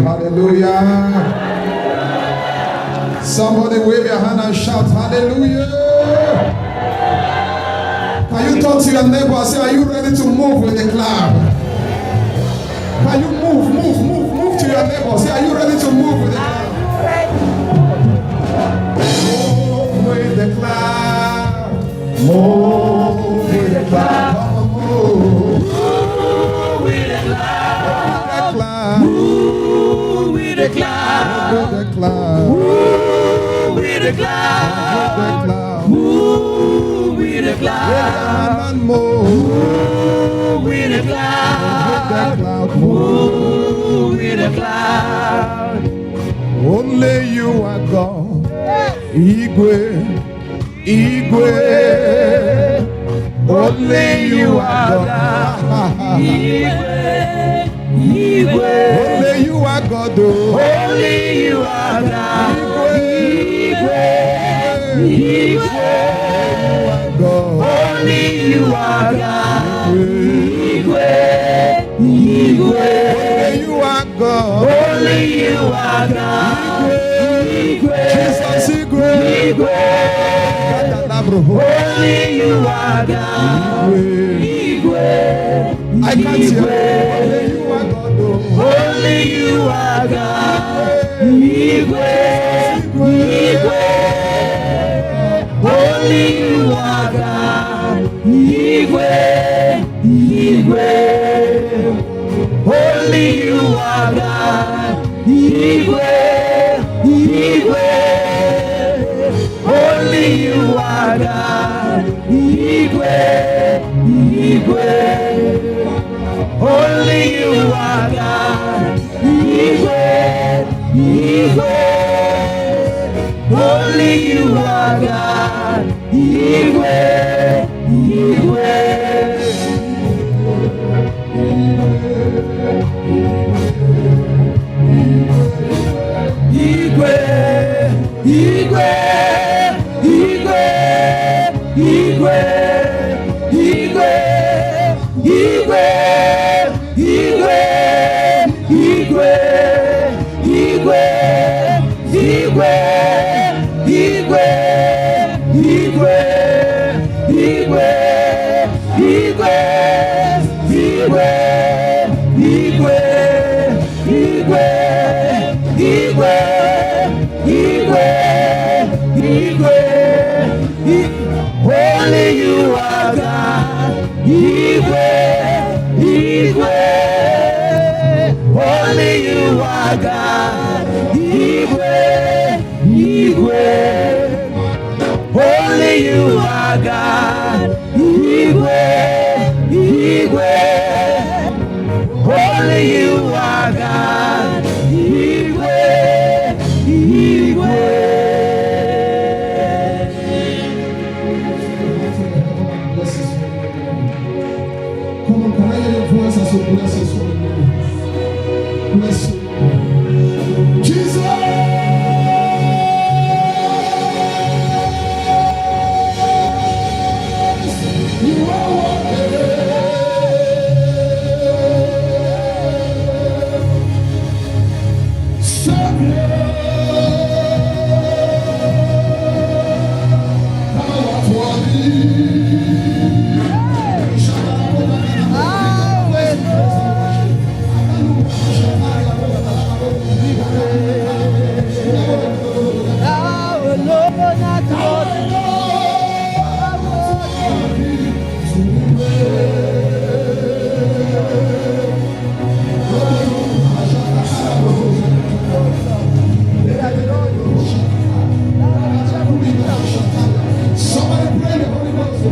hallelujah. Somebody wave your hand and shout hallelujah. Can you talk to your neighbor and say, are you ready to move with the cloud? Can you move to your neighbor? Say, are you ready to move with the cloud? Move with the cloud. Move with the cloud. Move with the cloud. Move with the cloud. Move with the cloud. Move with the cloud. Move with the cloud. Move with the cloud. Move with the cloud. Only you are God. Igwe. Only you are God. Igwe. Only you are God. Only you are God. Igwe. Only you are God. Igwe. Only you are God. Only you are God. Jesus, Igwe. Only you are God. I can't hear. Only you are God. Only you are God. Igwe. Only you are God. Igwe. Only you are God. Igwe. Only you are God. Igwe. Only you are God. Igwe. Only you are God. Igwe. Only you are God. Only you are God. Only you are God. Only you are God. Come on, can I hear your voice as you bless us for the Lord? Bless you. Jesus! You are Somebody pray the Holy Ghost.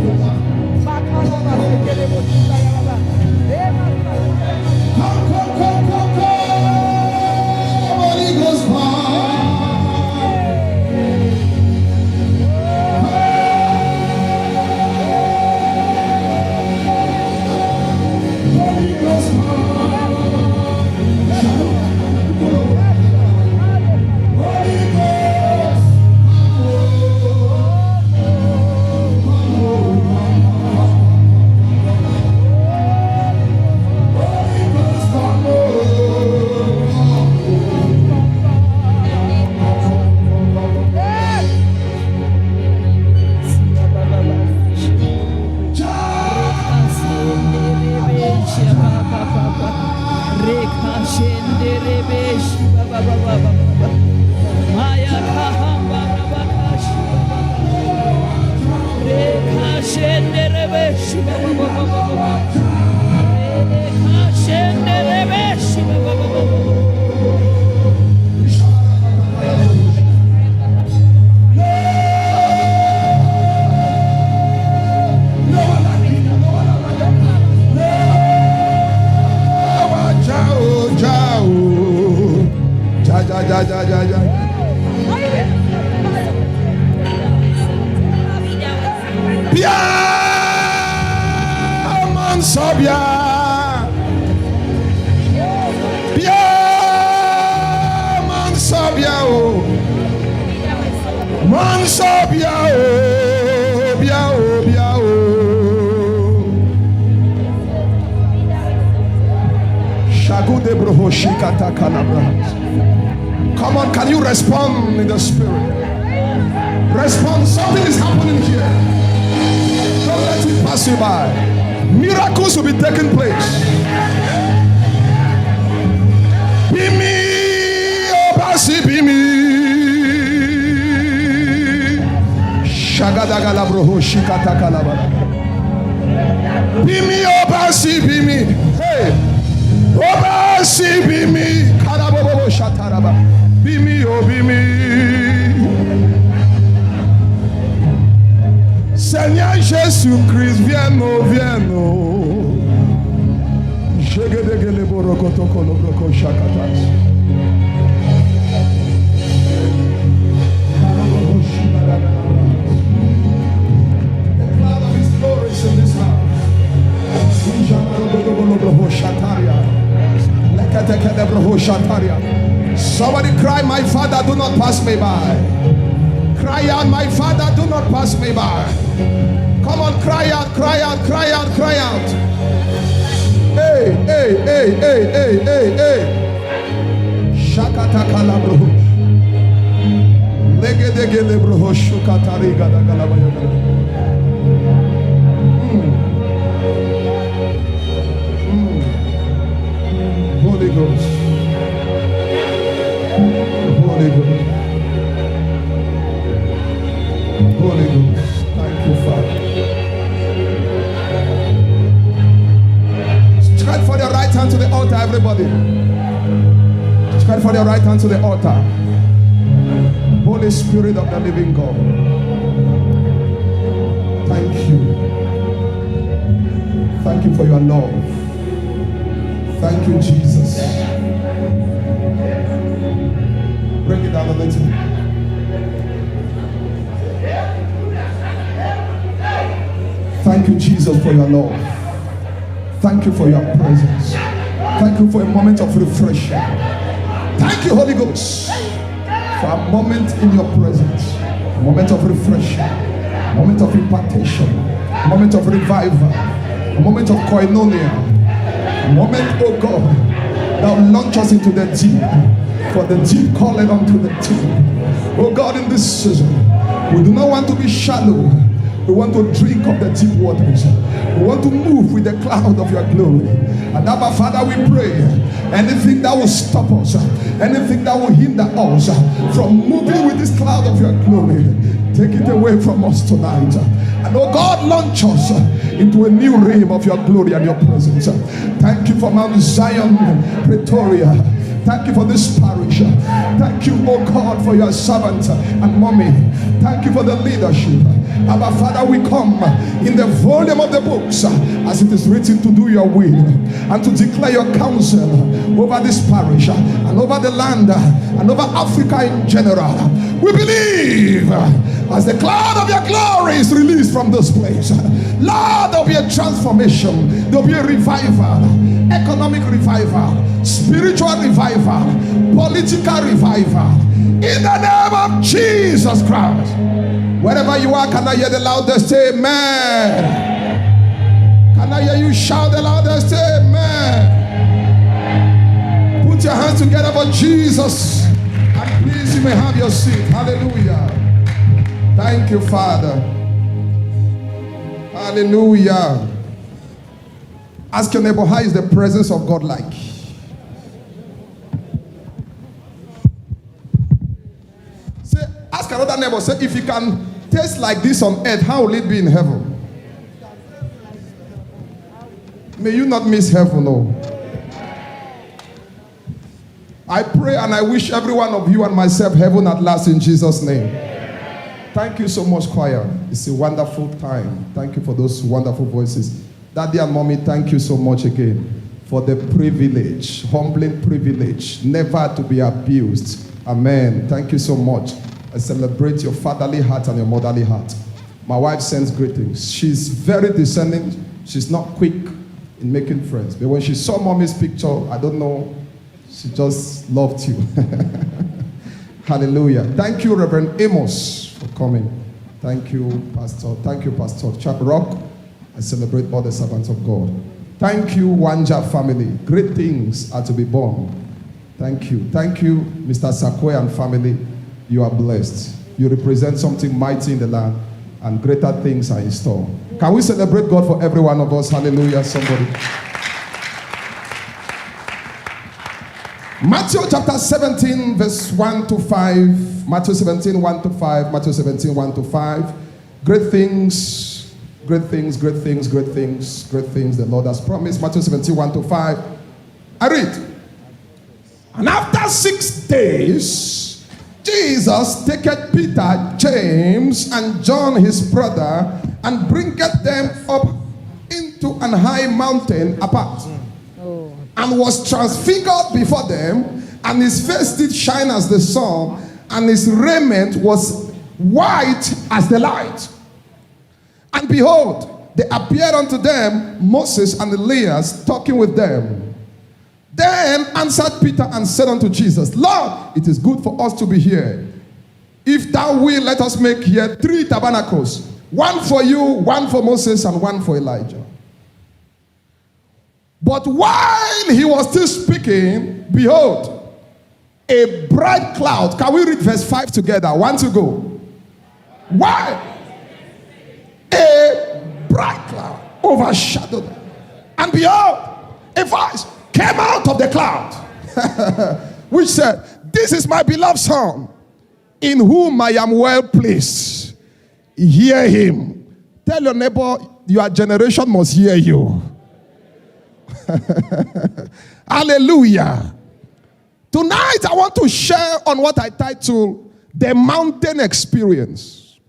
Come on, can you respond in the spirit? Respond, something is happening here. Don't let it pass you by. Miracles will be taking place. Be me, oh Basi, be me. Shagadagala broho shikatakalabala. Be me, oh Basi, be me. Hey. Oh Basi, be me. Karabobo shataraba. Be me, oh be me. Seigneur Jésus-Christ, viens-nous, viens-nous. Jegedegele borokoto kolobroko shakatas. The cloud of His glory is in this house. Somebody cry, my Father, do not pass me by. Cry out, my Father, do not pass me by. Come on, cry out, cry out, cry out, cry out. Hey, hey, hey, hey, hey, hey, hey. Shakata kalabro. Legedege lebro shukatari gada galabaya. Holy Ghost. Holy Ghost. Holy Ghost. Thank you, Father. Stretch for your right hand to the altar, everybody. Stretch for your right hand to the altar. Holy Spirit of the living God. Thank you. Thank you for your love. Thank you, Jesus. Bring it down a little. Thank you, Jesus, for your love. Thank you for your presence. Thank you for a moment of refreshing. Thank you, Holy Ghost, for a moment in your presence. A moment of refreshing. A moment of impartation. A moment of revival. A moment of koinonia. A moment, oh God, that will launch us into the deep. For the deep calling unto the deep. Oh God, in this season, we do not want to be shallow. We want to drink of the deep waters. We want to move with the cloud of your glory. And Abba, Father, we pray, anything that will stop us, anything that will hinder us from moving with this cloud of your glory, take it away from us tonight. And oh God, launch us into a new realm of your glory and your presence. Thank you for Mount Zion, Pretoria. Thank you for this parish. Thank you, oh God, for your servant and mommy. Thank you for the leadership. Abba, Father, we come in the volume of the books as it is written to do your will and to declare your counsel over this parish and over the land and over Africa in general. We believe as the cloud of your glory is released from this place, Lord, there will be a transformation, there will be a revival, economic revival, spiritual revival, political revival, in the name of Jesus Christ. Wherever you are, can I hear the loudest amen? Can I hear you shout the loudest amen? Put your hands together for Jesus, and please, you may have your seat. Hallelujah. Thank you, Father. Hallelujah. Ask your neighbor, how is the presence of God like? Say, ask another neighbor, say, if you can taste like this on earth, how will it be in heaven? May you not miss heaven, no. I pray and I wish every one of you and myself heaven at last in Jesus' name. Thank you so much, choir. It's a wonderful time. Thank you for those wonderful voices. Daddy and mommy, thank you so much again for the privilege, humbling privilege, never to be abused. Amen. Thank you so much. I celebrate your fatherly heart and your motherly heart. My wife sends greetings. She's very discerning. She's not quick in making friends. But when she saw mommy's picture, I don't know, she just loved you. Hallelujah. Thank you, Reverend Amos, for coming. Thank you, Pastor. Thank you, Pastor Chap Rock. I celebrate all the servants of God. Thank you, Wanja family. Great things are to be born. Thank you. Thank you, Mr. Sakwe and family. You are blessed. You represent something mighty in the land, and greater things are in store. Can we celebrate God for every one of us? Hallelujah, somebody. Matthew chapter 17, verse 1 to 5. Matthew 17, 1 to 5. Matthew 17, 1 to 5. Great things, great things, great things, great things, great things the Lord has promised. Matthew 17, 1 to 5. I read. And after 6 days, Jesus taketh Peter, James, and John his brother, and bringeth them up into an high mountain apart. And was transfigured before them, and his face did shine as the sun, and his raiment was white as the light. And behold, there appeared unto them Moses and Elias talking with them. Then answered Peter and said unto Jesus, Lord, it is good for us to be here. If thou wilt, let us make here 3 tabernacles, one for you, one for Moses, and one for Elijah. But while he was still speaking, behold, a bright cloud. Can we read verse 5 together? 1 to go. Why? A bright cloud overshadowed them. And behold, a voice came out of the cloud, which said, This is my beloved son, in whom I am well pleased. Hear him. Tell your neighbor, your generation must hear you. Hallelujah. Tonight I want to share on what I title the mountain experience.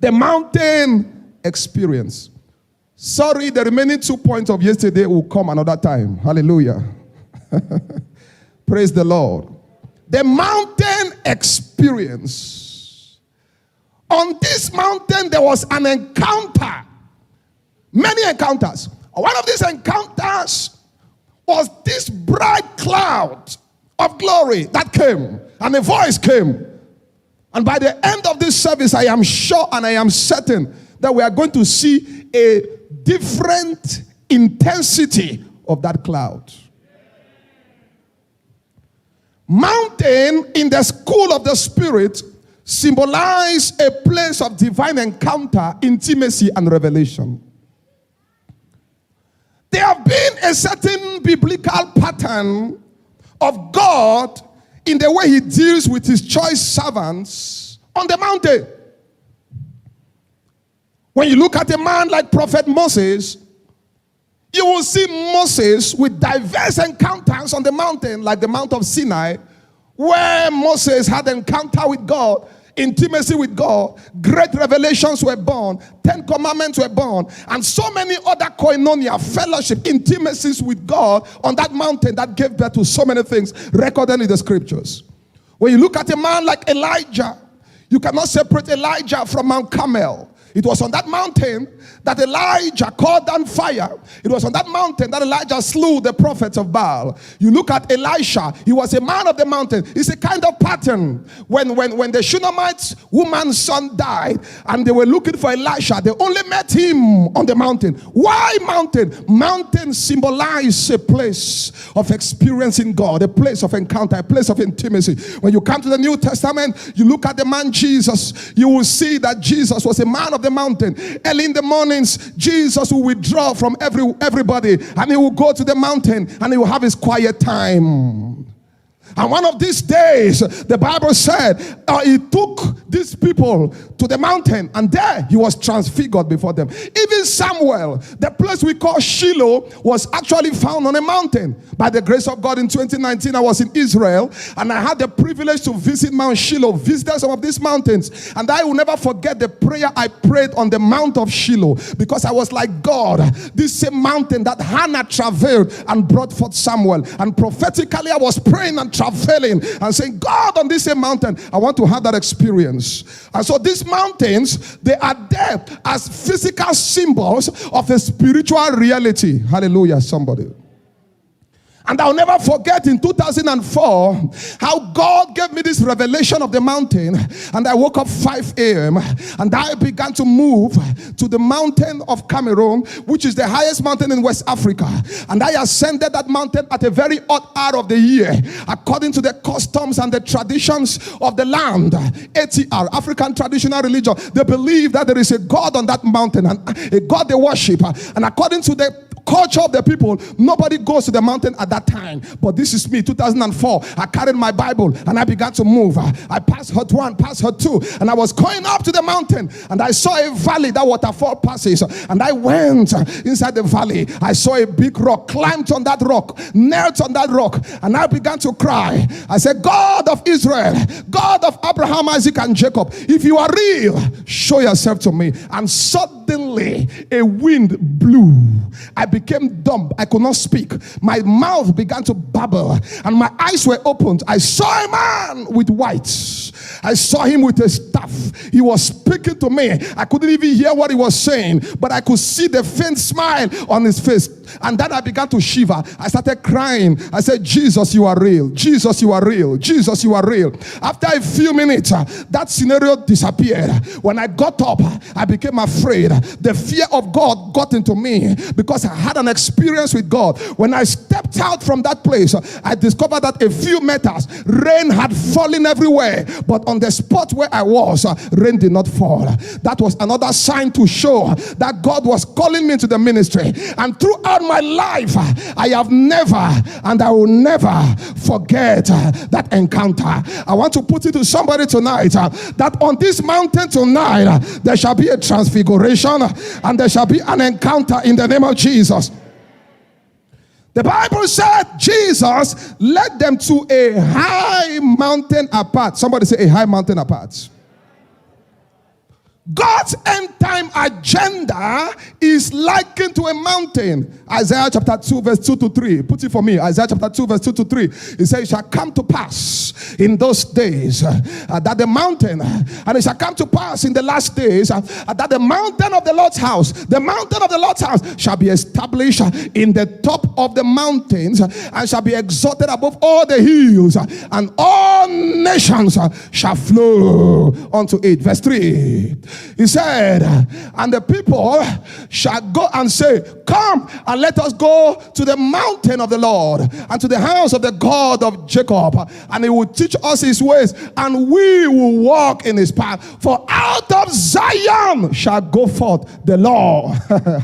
The mountain experience. Sorry, the remaining 2 points of yesterday will come another time. Hallelujah. Praise the Lord. The mountain experience. On this mountain there was an encounter. Many encounters. One of these encounters was this bright cloud of glory that came, and a voice came. And by the end of this service, I am sure and I am certain that we are going to see a different intensity of that cloud. Mountain in the school of the Spirit symbolize a place of divine encounter, intimacy, and revelation. There have been a certain biblical pattern of God in the way he deals with his choice servants on the mountain. When you look at a man like Prophet Moses, you will see Moses with diverse encounters on the mountain, like the Mount of Sinai, where Moses had encounter with God, intimacy with God, great revelations were born, 10 commandments were born, and so many other koinonia, fellowship, intimacies with God on that mountain that gave birth to so many things recorded in the scriptures. When you look at a man like Elijah, you cannot separate Elijah from Mount Carmel. It was on that mountain that Elijah called down fire. It was on that mountain that Elijah slew the prophets of Baal. You look at Elisha, he was a man of the mountain. It's a kind of pattern. When the Shunammite woman's son died and they were looking for Elisha, they only met him on the mountain. Why mountain? Mountain symbolizes a place of experiencing God, a place of encounter, a place of intimacy. When you come to the New Testament, you look at the man Jesus, you will see that Jesus was a man of the mountain. Early in the mornings, Jesus will withdraw from everybody and he will go to the mountain and he will have his quiet time. And one of these days, the Bible said, he took these people to the mountain, and there he was transfigured before them. Even Samuel, the place we call Shiloh, was actually found on a mountain. By the grace of God, in 2019, I was in Israel, and I had the privilege to visit Mount Shiloh, visit some of these mountains. And I will never forget the prayer I prayed on the Mount of Shiloh, because I was like, God, this same mountain that Hannah travailed and brought forth Samuel. And prophetically, I was praying and travailing and saying, God, on this same mountain, I want to have that experience. And so these mountains, they are there as physical symbols of a spiritual reality. Hallelujah, somebody. And I'll never forget in 2004 how God gave me this revelation of the mountain. And I woke up 5 a.m. and I began to move to the mountain of Cameroon, which is the highest mountain in West Africa. And I ascended that mountain at a very odd hour of the year, according to the customs and the traditions of the land. ATR, African Traditional Religion, they believe that there is a God on that mountain, and a God they worship. And according to the culture of the people, nobody goes to the mountain at that time. But this is me, 2004. I carried my Bible and I began to move. I passed Hut 1, passed Hut 2, and I was going up to the mountain, and I saw a valley that waterfall passes, and I went inside the valley. I saw a big rock, climbed on that rock, knelt on that rock, and I began to cry. I said, God of Israel, God of Abraham, Isaac, and Jacob, if you are real, show yourself to me. And suddenly a wind blew. I became dumb. I could not speak. My mouth began to babble, and my eyes were opened. I saw a man with whites. I saw him with a staff. He was speaking to me. I couldn't even hear what he was saying, but I could see the faint smile on his face. And then I began to shiver. I started crying. I said, Jesus, you are real. Jesus, you are real. Jesus, you are real. After a few minutes, that scenario disappeared. When I got up, I became afraid. The fear of God got into me because I had an experience with God. When I stepped out from that place, I discovered that a few meters, rain had fallen everywhere. But on the spot where I was, rain did not fall. That was another sign to show that God was calling me into the ministry. And throughout my life, I have never, and I will never forget that encounter. I want to put it to somebody tonight that on this mountain tonight, there shall be a transfiguration and there shall be an encounter in the name of Jesus. The Bible said Jesus led them to a high mountain apart. Somebody say a high mountain apart. God's end time agenda is likened to a mountain. Isaiah chapter 2 verse 2 to 3. Put it for me. Isaiah chapter 2 verse 2 to 3. It says, it shall come to pass in those days that the mountain, and it shall come to pass in the last days that the mountain of the Lord's house, the mountain of the Lord's house shall be established in the top of the mountains and shall be exalted above all the hills, and all nations shall flow unto it. Verse 3. He said, and the people shall go and say, come and let us go to the mountain of the Lord and to the house of the God of Jacob, and he will teach us his ways, and we will walk in his path. For out of Zion shall go forth the law.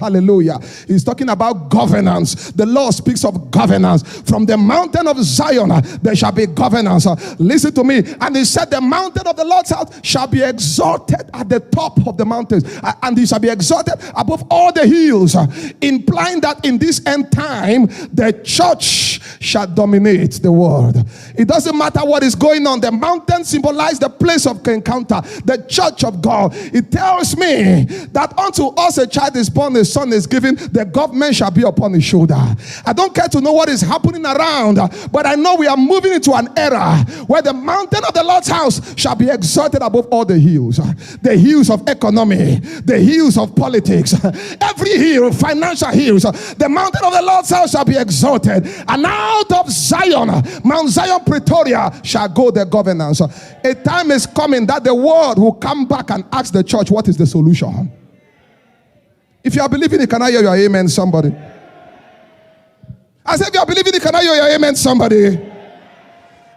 Hallelujah. He's talking about governance. The law speaks of governance. From the mountain of Zion there shall be governance. Listen to me. And he said, the mountain of the Lord's house shall be exalted at the top of the mountains, and he shall be exalted above all the hills, implying that in this end time the church shall dominate the world. It doesn't matter what is going on. The mountain symbolizes the place of encounter, the church of God. It tells me that unto us a child is born, a son is given, the government shall be upon his shoulder. I don't care to know what is happening around, but I know we are moving into an era where the mountain of the Lord's house shall be exalted above all the hills. The hills of economy, the hills of politics, every hill, financial hills, the mountain of the Lord's house shall be exalted, and out of Zion, Mount Zion Pretoria, shall go the governance. A time is coming that the world will come back and ask the church, what is the solution? If you are believing it, can I hear your amen, somebody? I said, if you are believing it, can I hear your amen, somebody?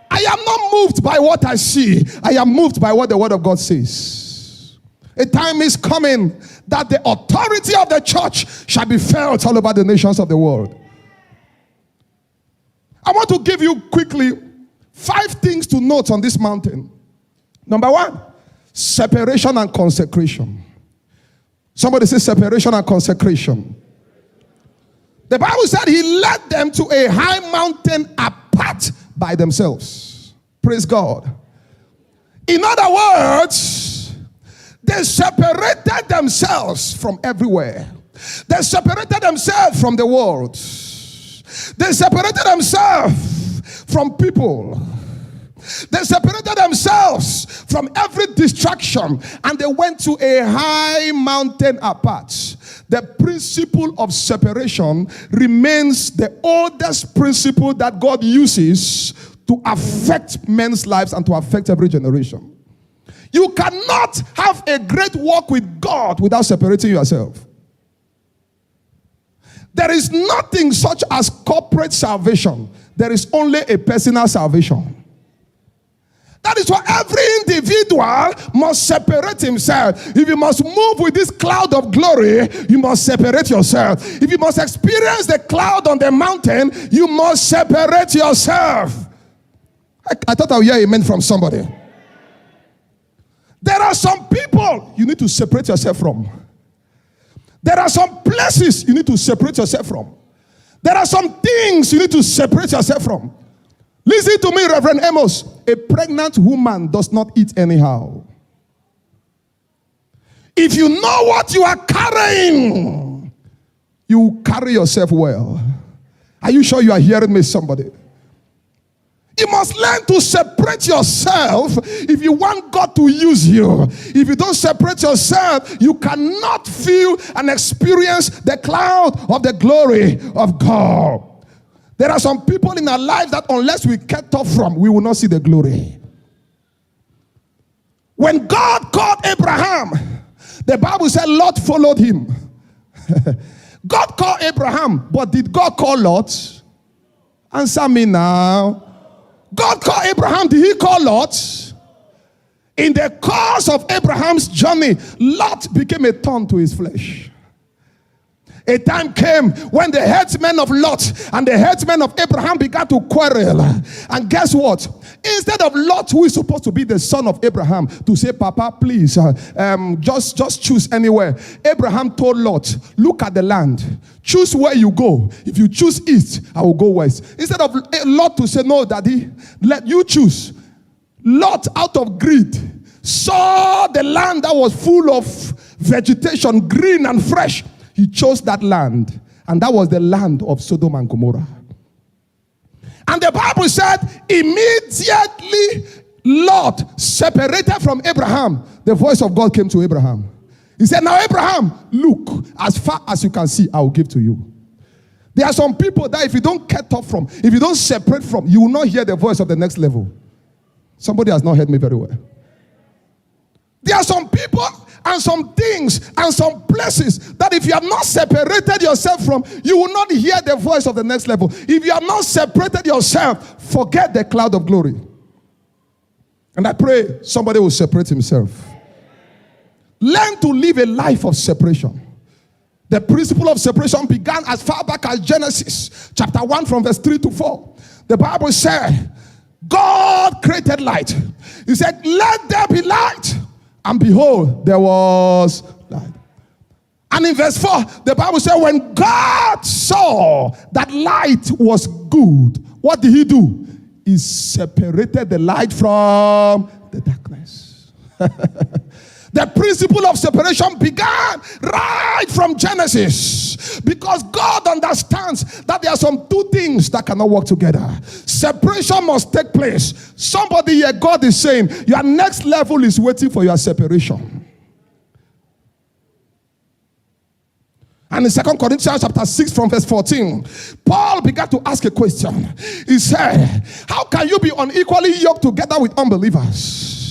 I am not moved by what I see. I am moved by what the word of God says. A time is coming that the authority of the church shall be felt all over the nations of the world. I want to give you quickly 5 things to note on this mountain. Number 1, separation and consecration. Somebody say separation and consecration. The Bible said he led them to a high mountain apart by themselves. Praise God. In other words, they separated themselves from everywhere. They separated themselves from the world. They separated themselves from people. They separated themselves from every distraction, and they went to a high mountain apart. The principle of separation remains the oldest principle that God uses to affect men's lives and to affect every generation. You cannot have a great walk with God without separating yourself. There is nothing such as corporate salvation. There is only a personal salvation. That is why every individual must separate himself. If you must move with this cloud of glory, you must separate yourself. If you must experience the cloud on the mountain, you must separate yourself. I thought I would hear amen from somebody. There are some people you need to separate yourself from. There are some places you need to separate yourself from. There are some things you need to separate yourself from. Listen to me, Reverend Amos. A pregnant woman does not eat anyhow. If you know what you are carrying, you carry yourself well. Are you sure you are hearing me, somebody? You must learn to separate yourself if you want God to use you. If you don't separate yourself, you cannot feel and experience the cloud of the glory of God. There are some people in our lives that unless we cut off from, we will not see the glory. When God called Abraham, the Bible said Lot followed him. God called Abraham, but did God call Lot? Answer me now. God called Abraham, did he call Lot? In the course of Abraham's journey, Lot became a thorn to his flesh. A time came when the headsmen of Lot and the headsmen of Abraham began to quarrel. And guess what? Instead of Lot, who is supposed to be the son of Abraham, to say, Papa, please, just choose anywhere. Abraham told Lot, look at the land. Choose where you go. If you choose east, I will go west. Instead of Lot to say, no, daddy, let you choose. Lot, out of greed, saw the land that was full of vegetation, green and fresh. He chose that land, and that was the land of Sodom and Gomorrah. And the Bible said, immediately Lot separated from Abraham. The voice of God came to Abraham. He said, now Abraham, look, as far as you can see, I will give to you. There are some people that if you don't cut off from, if you don't separate from, you will not hear the voice of the next level. Somebody has not heard me very well. There are some people and some things and some places that if you have not separated yourself from, you will not hear the voice of the next level. If you have not separated yourself, forget the cloud of glory. And I pray somebody will separate himself. Learn to live a life of separation. The principle of separation began as far back as Genesis chapter 1 from verse 3 to 4. The Bible said, God created light. He said, let there be light. And behold, there was light. And in verse 4, the Bible said, when God saw that light was good, what did he do? He separated the light from the darkness. The principle of separation began right from Genesis, because God understands that there are some two things that cannot work together. Separation must take place. Somebody here, God is saying, your next level is waiting for your separation. And in 2 Corinthians chapter 6 from verse 14, Paul began to ask a question. He said, how can you be unequally yoked together with unbelievers?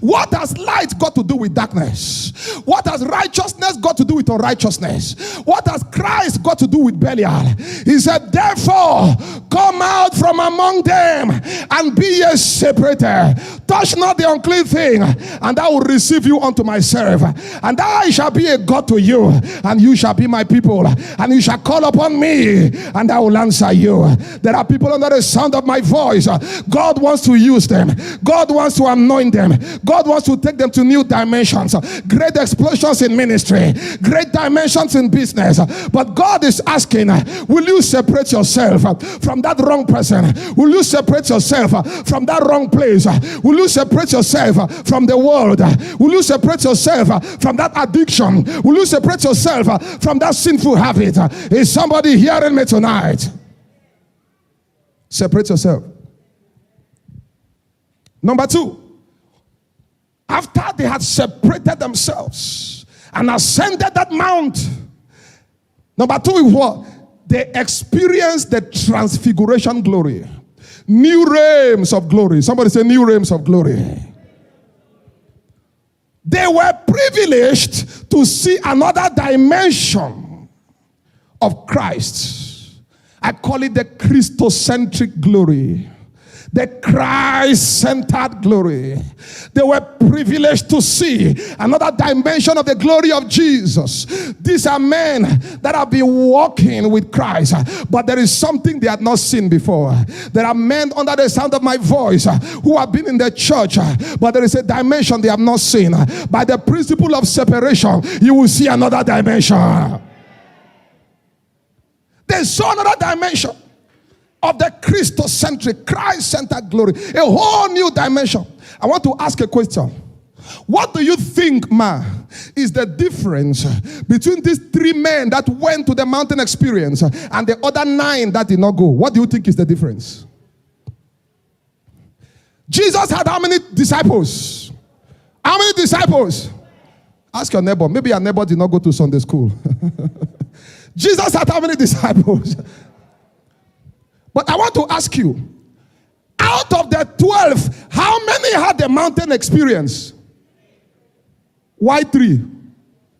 What has light got to do with darkness? What has righteousness got to do with unrighteousness? What has Christ got to do with Belial? He said, therefore, come out from among them and be ye separated. Touch not the unclean thing, and I will receive you unto myself. And I shall be a God to you, and you shall be my people. And you shall call upon me, and I will answer you. There are people under the sound of my voice. God wants to use them. God wants to anoint them. God wants to take them to new dimensions. Great explosions in ministry. Great dimensions in business. But God is asking, will you separate yourself from that wrong person? Will you separate yourself from that wrong place? Will you separate yourself from the world? Will you separate yourself from that addiction? Will you separate yourself from that sinful habit? Is somebody hearing me tonight? Separate yourself. Number two, after they had separated themselves and ascended that mount, number two is what? They experienced the transfiguration glory. New realms of glory. Somebody say new realms of glory. They were privileged to see another dimension of Christ. I call it the Christocentric glory. The Christ-centered glory. They were privileged to see another dimension of the glory of Jesus. These are men that have been walking with Christ, but there is something they had not seen before. There are men under the sound of my voice who have been in the church, but there is a dimension they have not seen. By the principle of separation, you will see another dimension. They saw another dimension of the Christocentric, Christ-centered glory. A whole new dimension. I want to ask a question. What do you think, is the difference between these 3 men that went to the mountain experience and the other 9 that did not go? What do you think is the difference? Jesus had how many disciples? How many disciples? Ask your neighbor. Maybe your neighbor did not go to Sunday school. Jesus had how many disciples? But I want to ask you, out of the 12, how many had the mountain experience? Why 3?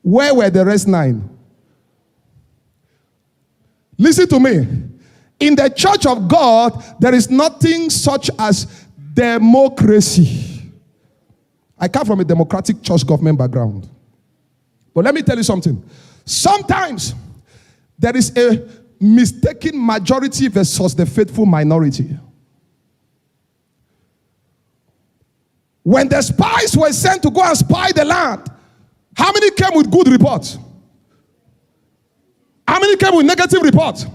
Where were the rest 9? Listen to me. In the church of God, there is nothing such as democracy. I come from a democratic church government background. But let me tell you something. Sometimes there is a mistaken majority versus the faithful minority. When the spies were sent to go and spy the land, how many came with good reports? How many came with negative reports?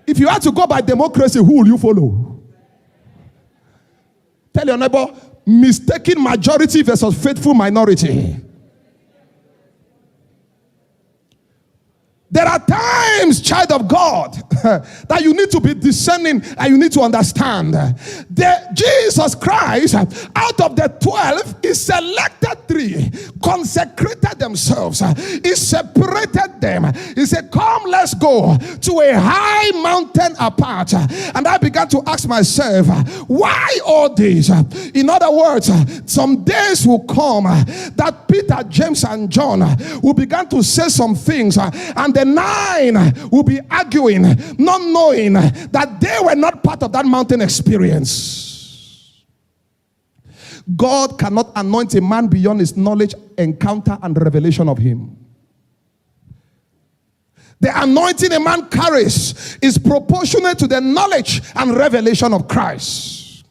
If you had to go by democracy, who will you follow? Tell your neighbor, mistaken majority versus faithful minority. There are times, child of God, that you need to be discerning and you need to understand. Jesus Christ, out of the 12, he selected 3, consecrated themselves. He separated them. He said, come, let's go to a high mountain apart. And I began to ask myself, why all this? In other words, some days will come that Peter, James, and John will begin to say some things, and the 9 will be arguing, not knowing that they were not part of that mountain experience. God cannot anoint a man beyond his knowledge, encounter, and revelation of him. The anointing a man carries is proportionate to the knowledge and revelation of Christ.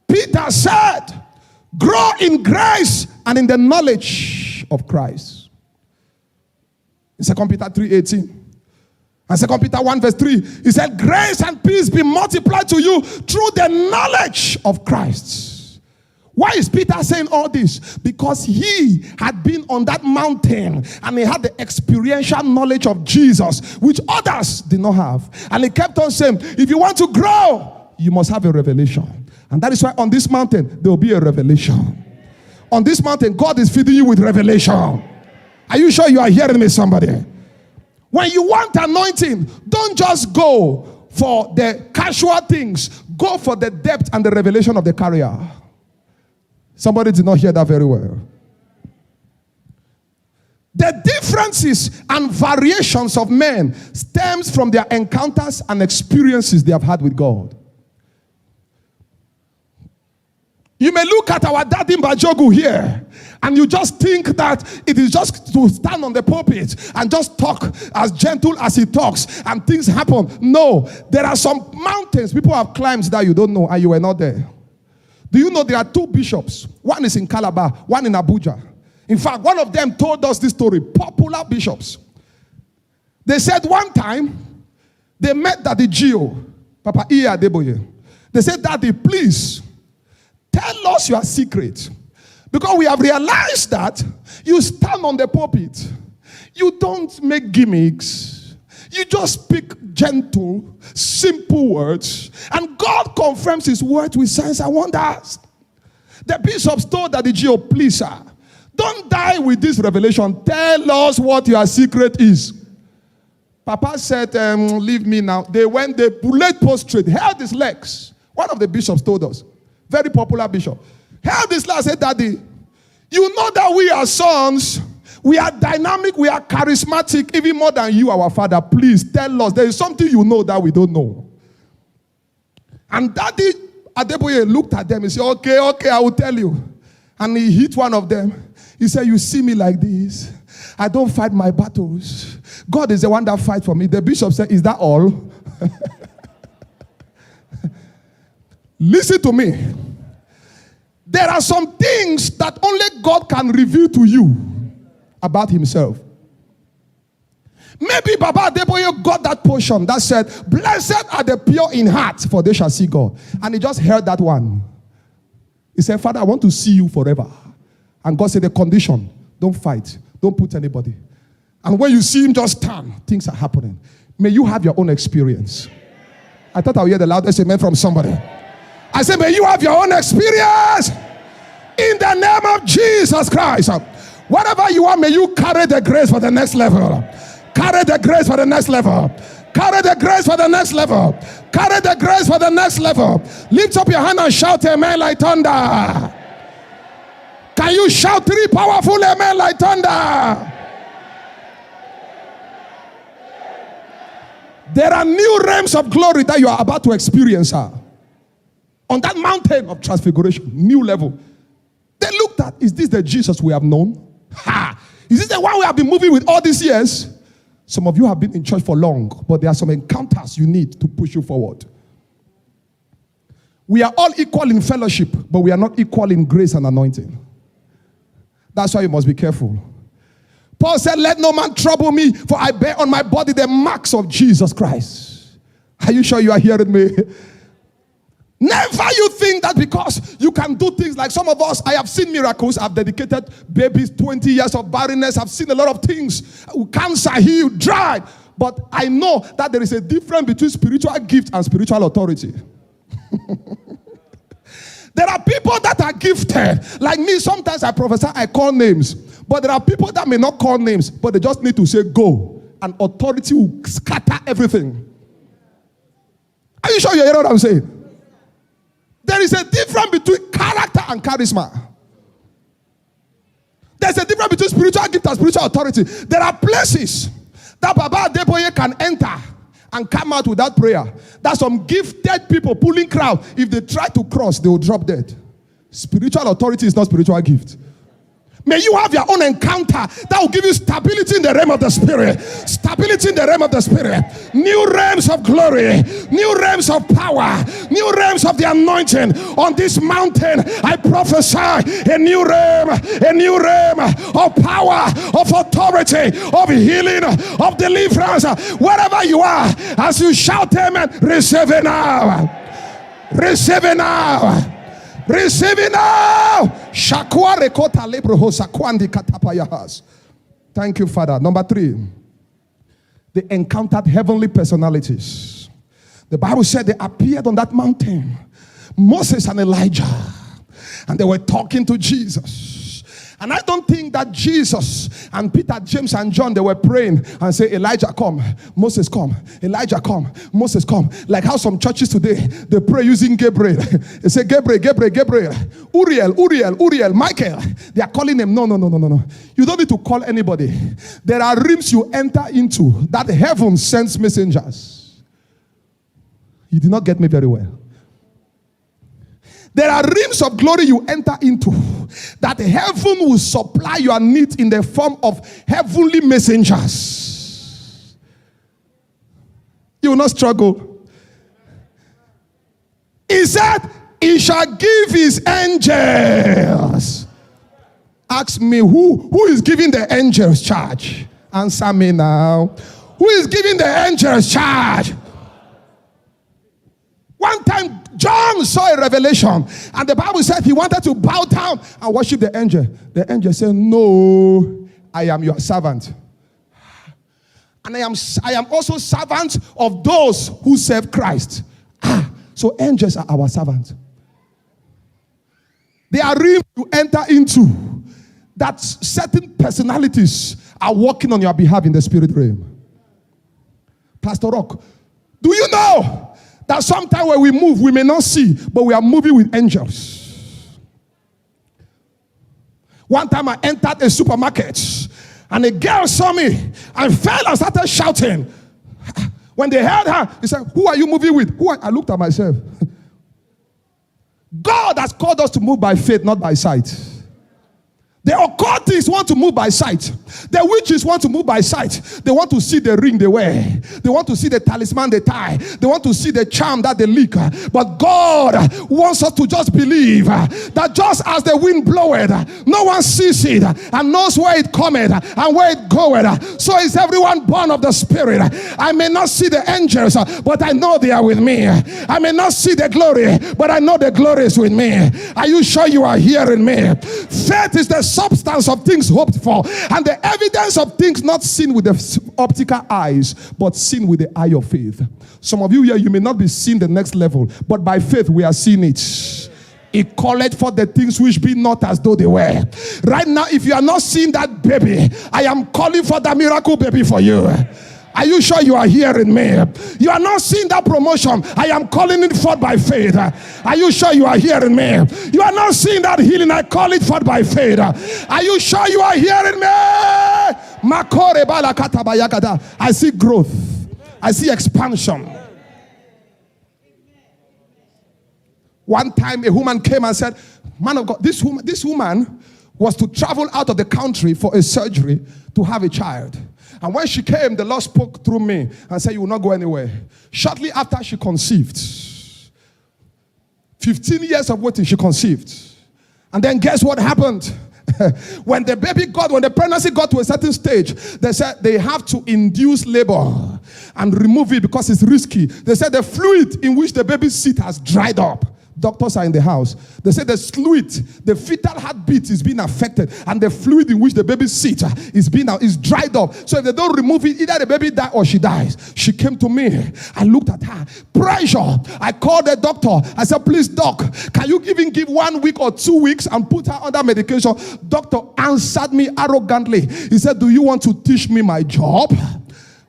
Peter said, grow in grace and in the knowledge of Christ. In 2 Peter 3:18 and 2 Peter 1 verse 3, he said, grace and peace be multiplied to you through the knowledge of Christ. Why is Peter saying all this? Because he had been on that mountain and he had the experiential knowledge of Jesus, which others did not have. And he kept on saying, if you want to grow, you must have a revelation. And that is why on this mountain, there will be a revelation. On this mountain, God is feeding you with revelation. Are you sure you are hearing me, somebody? When you want anointing, don't just go for the casual things. Go for the depth and the revelation of the carrier. Somebody did not hear that very well. The differences and variations of men stems from their encounters and experiences they have had with God. You may look at our Daddy Mbajogu here and you just think that it is just to stand on the pulpit and just talk as gentle as he talks and things happen. No, there are some mountains people have climbed that you don't know and you were not there. Do you know there are 2 bishops? One is in Calabar, one in Abuja. In fact, one of them told us this story, popular bishops. They said one time, they met Daddy Gio, Papa Iya Adeboye. They said, Daddy, please, tell us your secret. Because we have realized that you stand on the pulpit. You don't make gimmicks. You just speak gentle, simple words. And God confirms his word with signs and wonders. The bishops told Daddy Gio, please, sir, don't die with this revelation. Tell us what your secret is. Papa said, leave me now. They went, they laid prostrate, held his legs. One of the bishops told us, very popular bishop, held his legs, said, Daddy, you know that we are sons, we are dynamic, we are charismatic, even more than you, our father. Please tell us, there is something you know that we don't know. And Daddy Adeboye looked at them and said, okay, I will tell you. And he hit one of them. He said, you see me like this. I don't fight my battles. God is the one that fights for me. The bishop said, is that all? Listen to me. There are some things that only God can reveal to you about himself. Maybe Baba Adeboye got that portion that said, blessed are the pure in heart, for they shall see God. And he just heard that one. He said, Father, I want to see you forever. And God said, the condition, don't fight. Don't put anybody. And when you see him just stand, things are happening. May you have your own experience. I thought I would hear the loudest amen from somebody. I said, may you have your own experience in the name of Jesus Christ. Whatever you are, may you carry the grace for the next level. Carry the grace for the next level. Carry the grace for the next level. Carry the grace for the next level. Lift up your hand and shout amen like thunder. Can you shout 3 powerful amen like thunder? There are new realms of glory that you are about to experience. On that mountain of transfiguration, new level. They looked at, is this the Jesus we have known? Ha! Is this the one we have been moving with all these years? Some of you have been in church for long, but there are some encounters you need to push you forward. We are all equal in fellowship, but we are not equal in grace and anointing. That's why you must be careful. Paul said, let no man trouble me, for I bear on my body the marks of Jesus Christ. Are you sure you are hearing me? Never you think that because you can do things like some of us, I have seen miracles. I've dedicated babies 20 years of barrenness. I've seen a lot of things. Cancer healed, dried. But I know that there is a difference between spiritual gift and spiritual authority. There are people that are gifted. Like me, sometimes I prophesy, I call names. But there are people that may not call names, but they just need to say go. And authority will scatter everything. Are you sure you hear what I'm saying? There is a difference between character and charisma. There's a difference between spiritual gift and spiritual authority. There are places that Baba Adeboye can enter and come out without prayer. There's some gifted people pulling crowd. If they try to cross, they will drop dead. Spiritual authority is not spiritual gift. May you have your own encounter that will give you stability in the realm of the spirit. Stability in the realm of the spirit. New realms of glory. New realms of power. New realms of the anointing. On this mountain, I prophesy a new realm of power, of authority, of healing, of deliverance. Wherever you are, as you shout amen, receive it now. Receive it now. Receive it now. Thank you, Father. Number 3, they encountered heavenly personalities. The Bible said they appeared on that mountain, Moses and Elijah, and they were talking to Jesus. And I don't think that Jesus and Peter, James, and John, they were praying and say, Elijah come, Moses come, Elijah come, Moses come. Like how some churches today, they pray using Gabriel. They say, Gabriel, Uriel, Michael. They are calling them. No. You don't need to call anybody. There are rooms you enter into that heaven sends messengers. You did not get me very well. There are realms of glory you enter into that heaven will supply your needs in the form of heavenly messengers. You will not struggle. He said, he shall give his angels. Ask me, who is giving the angels charge? Answer me now. Who is giving the angels charge? One time, John saw a revelation, and the Bible said he wanted to bow down and worship the angel. The angel said, no, I am your servant. And I am also servant of those who serve Christ. So angels are our servants. They are realms you enter into that certain personalities are working on your behalf in the spirit realm. Pastor Rock, do you know that sometimes when we move, we may not see, but we are moving with angels? One time I entered a supermarket, and a girl saw me and fell and started shouting. When they heard her, he said, who are you moving with? I looked at myself. God has called us to move by faith, not by sight. The occultists want to move by sight. The witches want to move by sight. They want to see the ring they wear. They want to see the talisman they tie. They want to see the charm that they lick. But God wants us to just believe that just as the wind bloweth, no one sees it and knows where it cometh and where it goeth. So is everyone born of the Spirit. I may not see the angels, but I know they are with me. I may not see the glory, but I know the glory is with me. Are you sure you are hearing me? Faith is the substance of things hoped for, and the evidence of things not seen with the optical eyes, but seen with the eye of faith. Some of you here, you may not be seeing the next level, but by faith we are seeing it. He calleth for the things which be not as though they were. Right now, if you are not seeing that baby, I am calling for the miracle baby for you. Are you sure you are hearing me? You are not seeing that promotion. I am calling it forth by faith. Are you sure you are hearing me? You are not seeing that healing. I call it forth by faith. Are you sure you are hearing me? I see growth. I see expansion. One time a woman came and said, man of God, this woman was to travel out of the country for a surgery to have a child. And when she came, the Lord spoke through me and said, you will not go anywhere. Shortly after she conceived, 15 years of waiting, she conceived. And then guess what happened? When the pregnancy got to a certain stage, they said they have to induce labor and remove it because it's risky. They said the fluid in which the baby seat has dried up. Doctors are in the house. They say the fluid, the fetal heartbeat is being affected, and the fluid in which the baby sits is dried up. So if they don't remove it, either the baby dies or she dies. She came to me. I looked at her. Pressure. I called the doctor. I said, please, doc, can you even give 1 week or 2 weeks and put her under medication? Doctor answered me arrogantly. He said, do you want to teach me my job?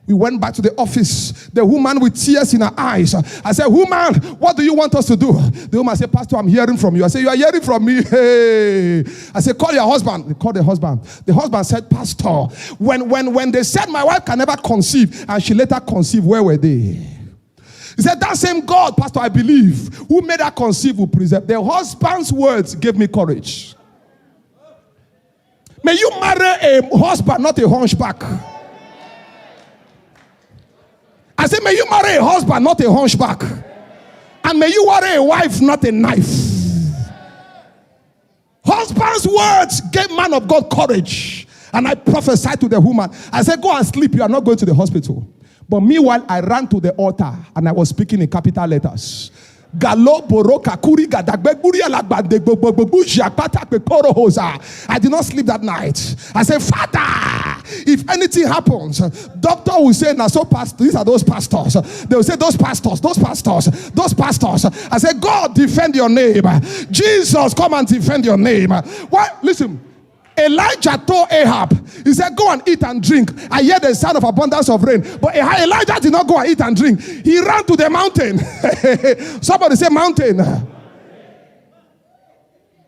We went back to the office. The woman with tears in her eyes. I said, woman, what do you want us to do? The woman said, Pastor, I'm hearing from you. I said, you are hearing from me? Hey. I said, call your husband. They called the husband. The husband said, Pastor, when they said my wife can never conceive, and she later conceived, where were they? He said, that same God, Pastor, I believe, who made her conceive will preserve. The husband's words gave me courage. May you marry a husband, not a hunchback. I said, may you marry a husband, not a hunchback. And may you marry a wife, not a knife. Husband's words gave man of God courage. And I prophesied to the woman. I said, go and sleep. You are not going to the hospital. But meanwhile, I ran to the altar and I was speaking in capital letters. I did not sleep that night. I said, Father, if anything happens, doctor will say, now so pastor, these are those pastors. They will say, those pastors. I said, God, defend your name. Jesus, come and defend your name. Why? Listen, Elijah told Ahab, he said, go and eat and drink. I hear the sound of abundance of rain. But Elijah did not go and eat and drink. He ran to the mountain. Somebody say mountain.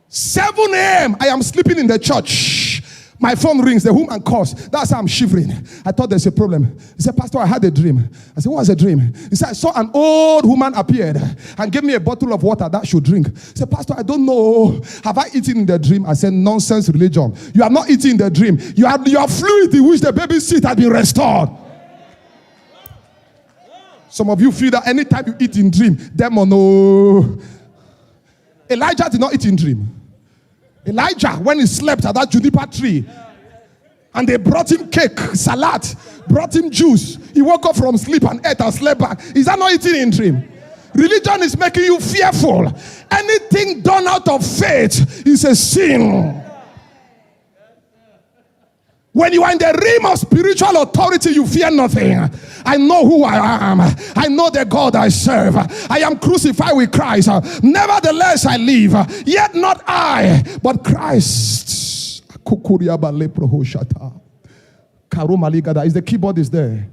7 a.m. I am sleeping in the church. My phone rings. The woman calls. That's how I'm shivering. I thought there's a problem. He said, Pastor, I had a dream. I said, what was a dream? He said, I saw an old woman appeared and gave me a bottle of water that I should drink. He said, Pastor, I don't know. Have I eaten in the dream? I said, nonsense religion. You have not eaten in the dream. Your fluid in which the baby's seat has been restored. Some of you feel that anytime you eat in dream, demon, no. Elijah did not eat in dream. Elijah, when he slept at that juniper tree, and they brought him cake, salad, brought him juice, he woke up from sleep and ate and slept back. Is that not eating in dream? Religion is making you fearful. Anything done out of faith is a sin. When you are in the realm of spiritual authority, you fear nothing. I know who I am. I know the God I serve. I am crucified with Christ. Nevertheless, I live. Yet not I, but Christ. Is the keyboard is there.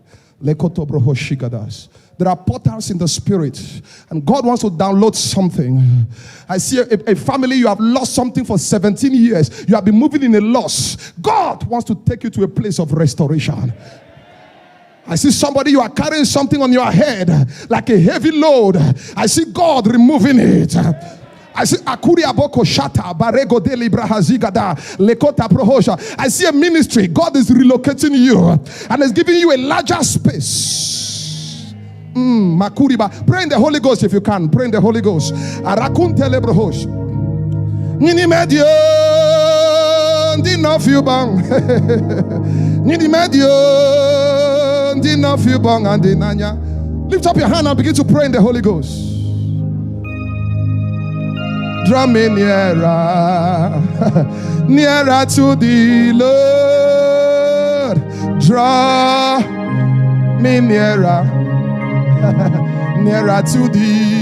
There are portals in the spirit, and God wants to download something. I see a family, you have lost something for 17 years. You have been moving in a loss. God wants to take you to a place of restoration. I see somebody, you are carrying something on your head like a heavy load. I see God removing it. I see Akuria Boko Shata, Barego de Libra Hazigada, Lekota Prohosha. I see a ministry. God is relocating you and is giving you a larger space. Makuriba. Pray in the Holy Ghost if you can. Pray in the Holy Ghost. Arakun telebrohosh. Nini medio dina bang. Nini medio dina bang and dinanya. Lift up your hand and begin to pray in the Holy Ghost. Draw me nearer, nearer to the Lord. Draw me nearer, nearer to thee.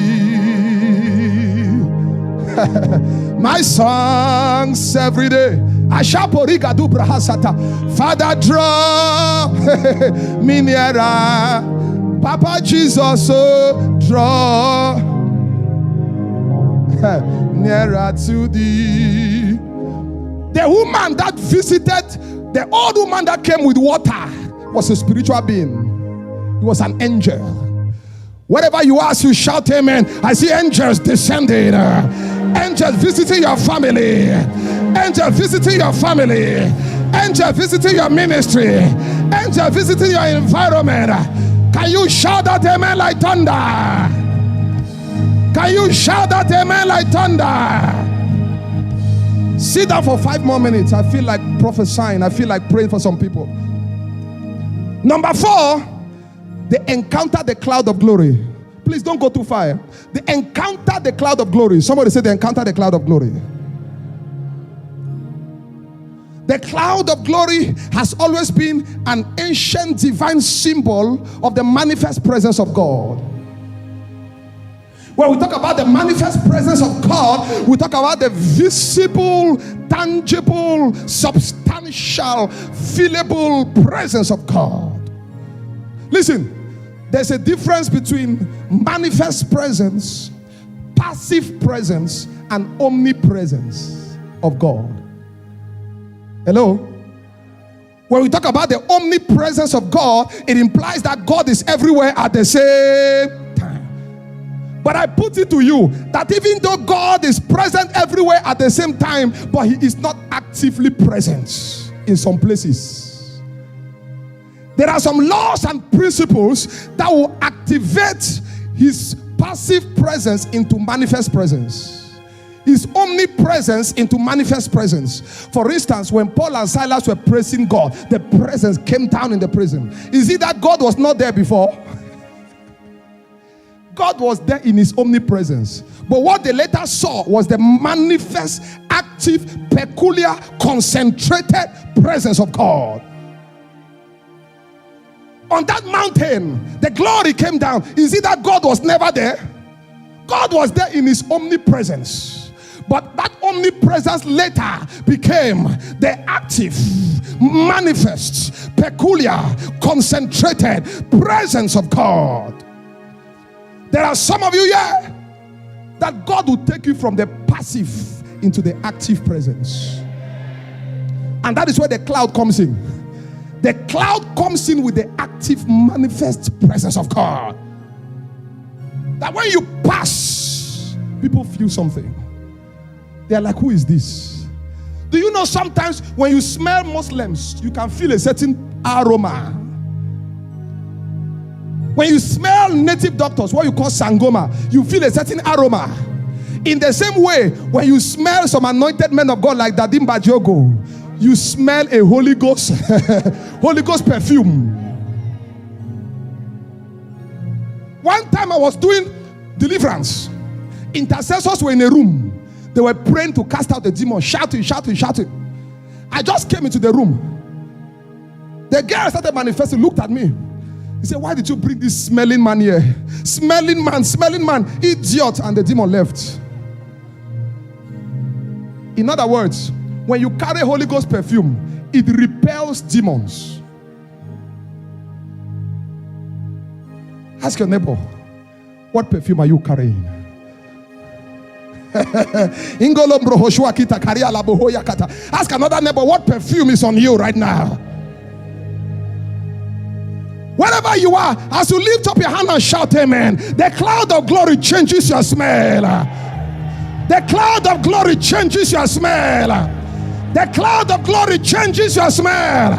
My songs every day. Ashaporiga du brahasata. Father, draw me nearer. Papa Jesus, draw nearer to thee. The woman that visited, the old woman that came with water, was a spiritual being. It was an angel. Whatever you ask, you shout amen. I see angels descending. Angels visiting your family. Angels visiting your family. Angels visiting your ministry. Angels visiting your environment. Can you shout that amen like thunder? Can you shout that amen like thunder? Sit down for 5 more minutes. I feel like prophesying. I feel like praying for some people. Number 4, they encounter the cloud of glory. Please don't go too far. They encounter the cloud of glory. Somebody say they encounter the cloud of glory. The cloud of glory has always been an ancient divine symbol of the manifest presence of God. When we talk about the manifest presence of God, we talk about the visible, tangible, substantial, feelable presence of God. Listen, there's a difference between manifest presence, passive presence, and omnipresence of God. Hello? When we talk about the omnipresence of God, it implies that God is everywhere at the same time. But I put it to you that even though God is present everywhere at the same time, but he is not actively present in some places. There are some laws and principles that will activate his passive presence into manifest presence. His omnipresence into manifest presence. For instance, when Paul and Silas were praising God, the presence came down in the prison. Is it that God was not there before? God was there in his omnipresence. But what they later saw was the manifest, active, peculiar, concentrated presence of God. On that mountain, the glory came down. Is it that God was never there? God was there in his omnipresence. But that omnipresence later became the active, manifest, peculiar, concentrated presence of God. There are some of you here that God will take you from the passive into the active presence. And that is where the cloud comes in. The cloud comes in with the active, manifest presence of God. That when you pass, people feel something. They are like, who is this? Do you know sometimes when you smell Muslims, you can feel a certain aroma? When you smell native doctors, what you call sangoma, you feel a certain aroma. In the same way, when you smell some anointed men of God like Dadim Bajogo, you smell a Holy Ghost, Holy Ghost perfume. One time I was doing deliverance. Intercessors were in a room. They were praying to cast out the demon, shouting. I just came into the room. The girl started manifesting, looked at me. He said, why did you bring this smelling man here? Smelling man, idiot. And the demon left. In other words, when you carry Holy Ghost perfume, it repels demons. Ask your neighbor, what perfume are you carrying? Ask another neighbor, what perfume is on you right now? Wherever you are, as you lift up your hand and shout amen, the cloud of glory changes your smell. The cloud of glory changes your smell. The cloud of glory changes your smell.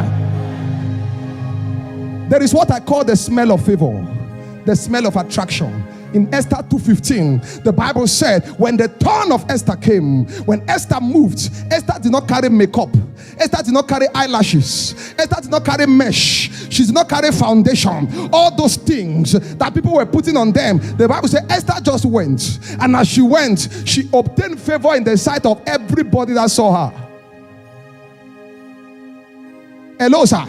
There is what I call the smell of favor, the smell of attraction. In Esther 2:15, the Bible said, when the turn of Esther came, when Esther moved, Esther did not carry makeup. Esther did not carry eyelashes. Esther did not carry mesh. She did not carry foundation. All those things that people were putting on them. The Bible said Esther just went. And as she went, she obtained favor in the sight of everybody that saw her. Hello, sir.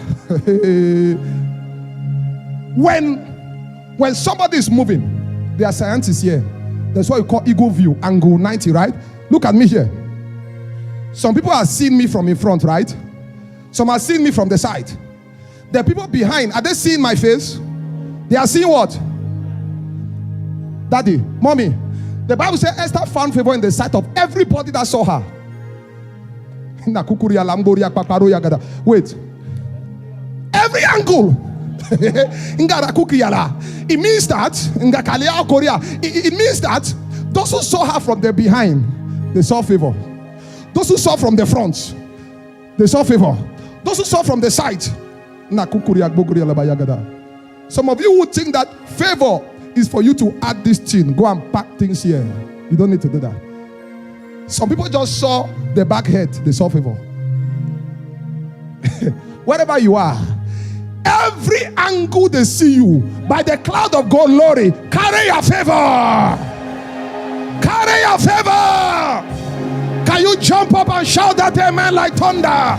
When somebody is moving, there are scientists here. That's what you call eagle view, angle 90, right? Look at me here. Some people are seeing me from in front, right? Some are seeing me from the side. The people behind, are they seeing my face? They are seeing what? Daddy, mommy. The Bible says Esther found favor in the sight of everybody that saw her. Wait. Every angle. It means that those who saw her from the behind, they saw favor. Those who saw from the front, they saw favor. Those who saw from the side. Some of you would think that favor is for you to add this thing, go and pack things here. You don't need to do that. Some people just saw the back head, they saw favor. Wherever you are, every angle they see you, by the cloud of glory, carry your favor. Carry your favor. Can you jump up and shout that amen like thunder?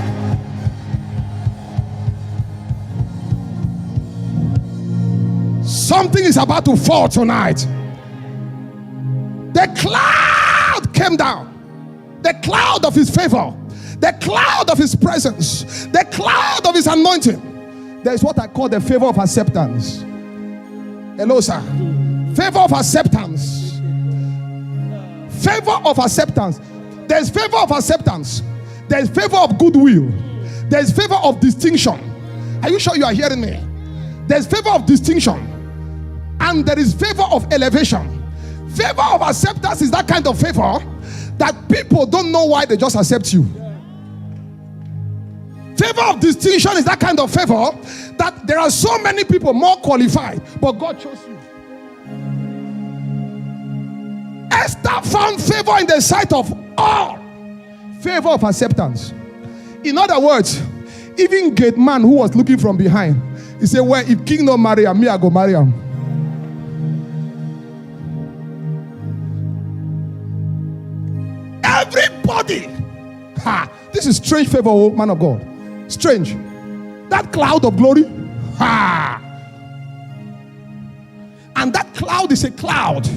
Something is about to fall tonight. The cloud came down. The cloud of his favor. The cloud of his presence. The cloud of his anointing. There is what I call the favor of acceptance. Hello, sir. Favor of acceptance. Favor of acceptance. There is favor of acceptance. There is favor of goodwill. There is favor of distinction. Are you sure you are hearing me? There is favor of distinction. And there is favor of elevation. Favor of acceptance is that kind of favor that people don't know why they just accept you. Favor of distinction is that kind of favor that there are so many people more qualified, but God chose you. Esther found favor in the sight of all. Favor of acceptance. In other words, even great man who was looking from behind, he said, well, if king don't marry him, me I go marry him. Everybody. This is strange favor, oh, man of God. Strange. That cloud of glory. And that cloud is a cloud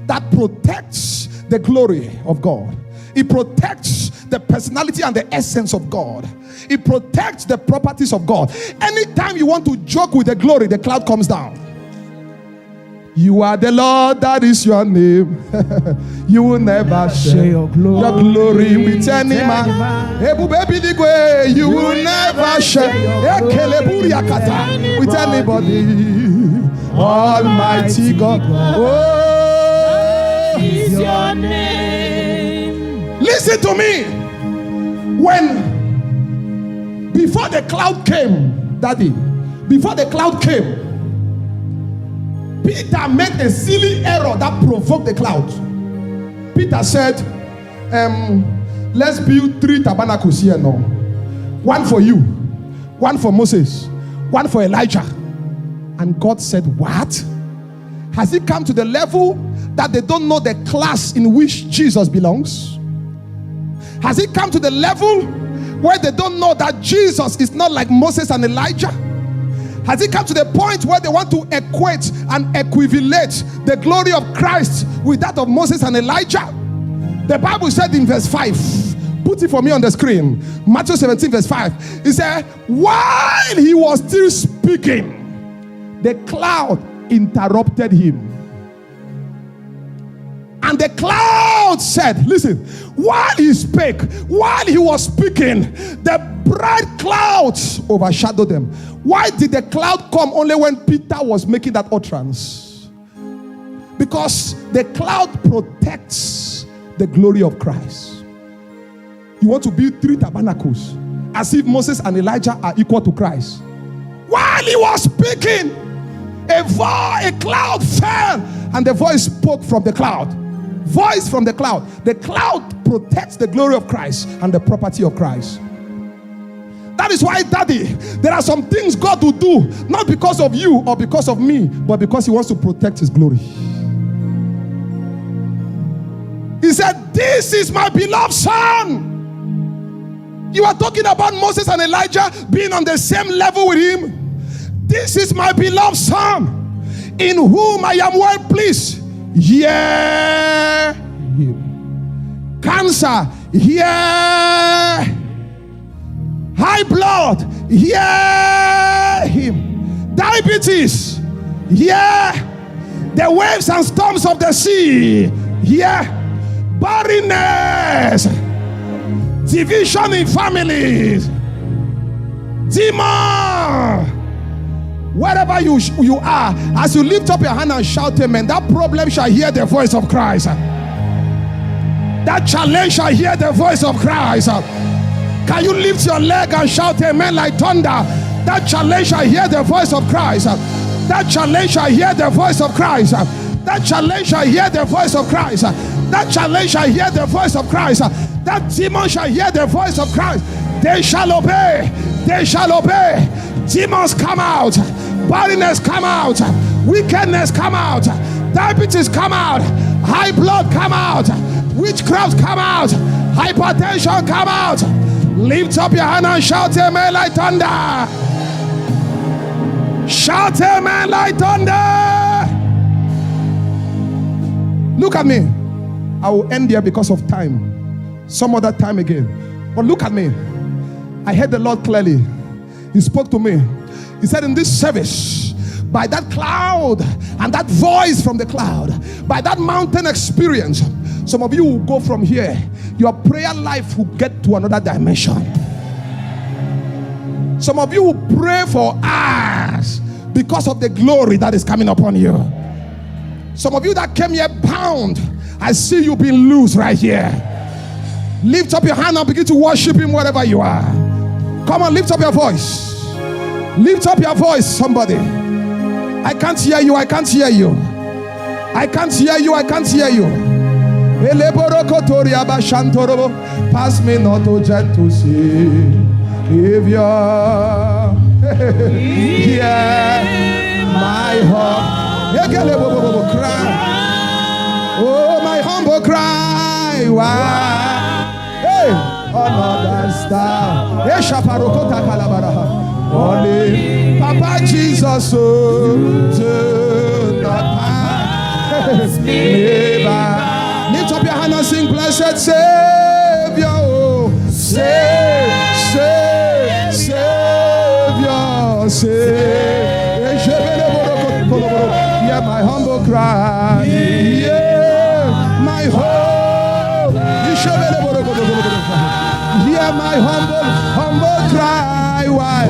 that protects the glory of God. It protects the personality and the essence of God. It protects the properties of God. Anytime you want to joke with the glory, the cloud comes down. You are the Lord, that is your name. You will never share your glory with any man. You will never share with anybody. Almighty God, oh, is your name. Listen to me. When before the cloud came, Daddy, before the cloud came, Peter made a silly error that provoked the cloud. Peter said, let's build 3 tabernacles here now. One for you, one for Moses, one for Elijah. And God said, what? Has it come to the level that they don't know the class in which Jesus belongs? Has it come to the level where they don't know that Jesus is not like Moses and Elijah? Has it come to the point where they want to equate and equivalent the glory of Christ with that of Moses and Elijah? The Bible said in verse 5, put it for me on the screen, Matthew 17 verse 5, it said, while he was still speaking, the cloud interrupted him. And the cloud said, listen, while he spake, while he was speaking, the bright clouds overshadowed them. Why did the cloud come only when Peter was making that utterance? Because the cloud protects the glory of Christ. You want to build 3 tabernacles as if Moses and Elijah are equal to Christ. While he was speaking, a cloud fell, and the voice spoke from the cloud. Voice from the cloud. The cloud protects the glory of Christ and the property of Christ. That is why, Daddy, there are some things God will do, not because of you or because of me, but because he wants to protect his glory. He said, this is my beloved son. You are talking about Moses and Elijah being on the same level with him. This is my beloved son, in whom I am well pleased. Hear him. Cancer, hear. High blood, hear him. Diabetes, hear. The waves and storms of the sea, hear. Barrenness, division in families, demon. Wherever you are, as you lift up your hand and shout amen, that problem shall hear the voice of Christ. That challenge shall hear the voice of Christ. Can you lift your leg and shout amen like thunder? That challenge shall hear the voice of Christ. That challenge shall hear the voice of Christ. That challenge shall hear the voice of Christ. That challenge shall hear the voice of Christ. That demon shall hear the voice of Christ. They shall obey. They shall obey. Demons come out. Barrenness come out. Wickedness come out. Diabetes come out. High blood come out. Witchcraft come out. Hypertension come out. Lift up your hand and shout amen like thunder. Shout amen like thunder. Look at me. I will end here because of time. Some other time again. But look at me. I heard the Lord clearly. He spoke to me. He said, in this service, by that cloud and that voice from the cloud, by that mountain experience, some of you will go from here. Your prayer life will get to another dimension. Some of you will pray for hours because of the glory that is coming upon you. Some of you that came here bound, I see you being loose right here. Lift up your hand and begin to worship him wherever you are. Come on, lift up your voice. Lift up your voice, somebody. I can't hear you. I can't hear you. I can't hear you. I can't hear you. Pass me not to gentle Savior. Hear my heart. Cry. Oh, my humble cry. Why? Hey, another star. Hey, Shaparokota Kalabaraha. Only Papa Jesus, oh, do not pass me by. Lift up your hand and sing, blessed Savior. Hear my humble cry. Yeah, my hope. Hear my humble cry. Why?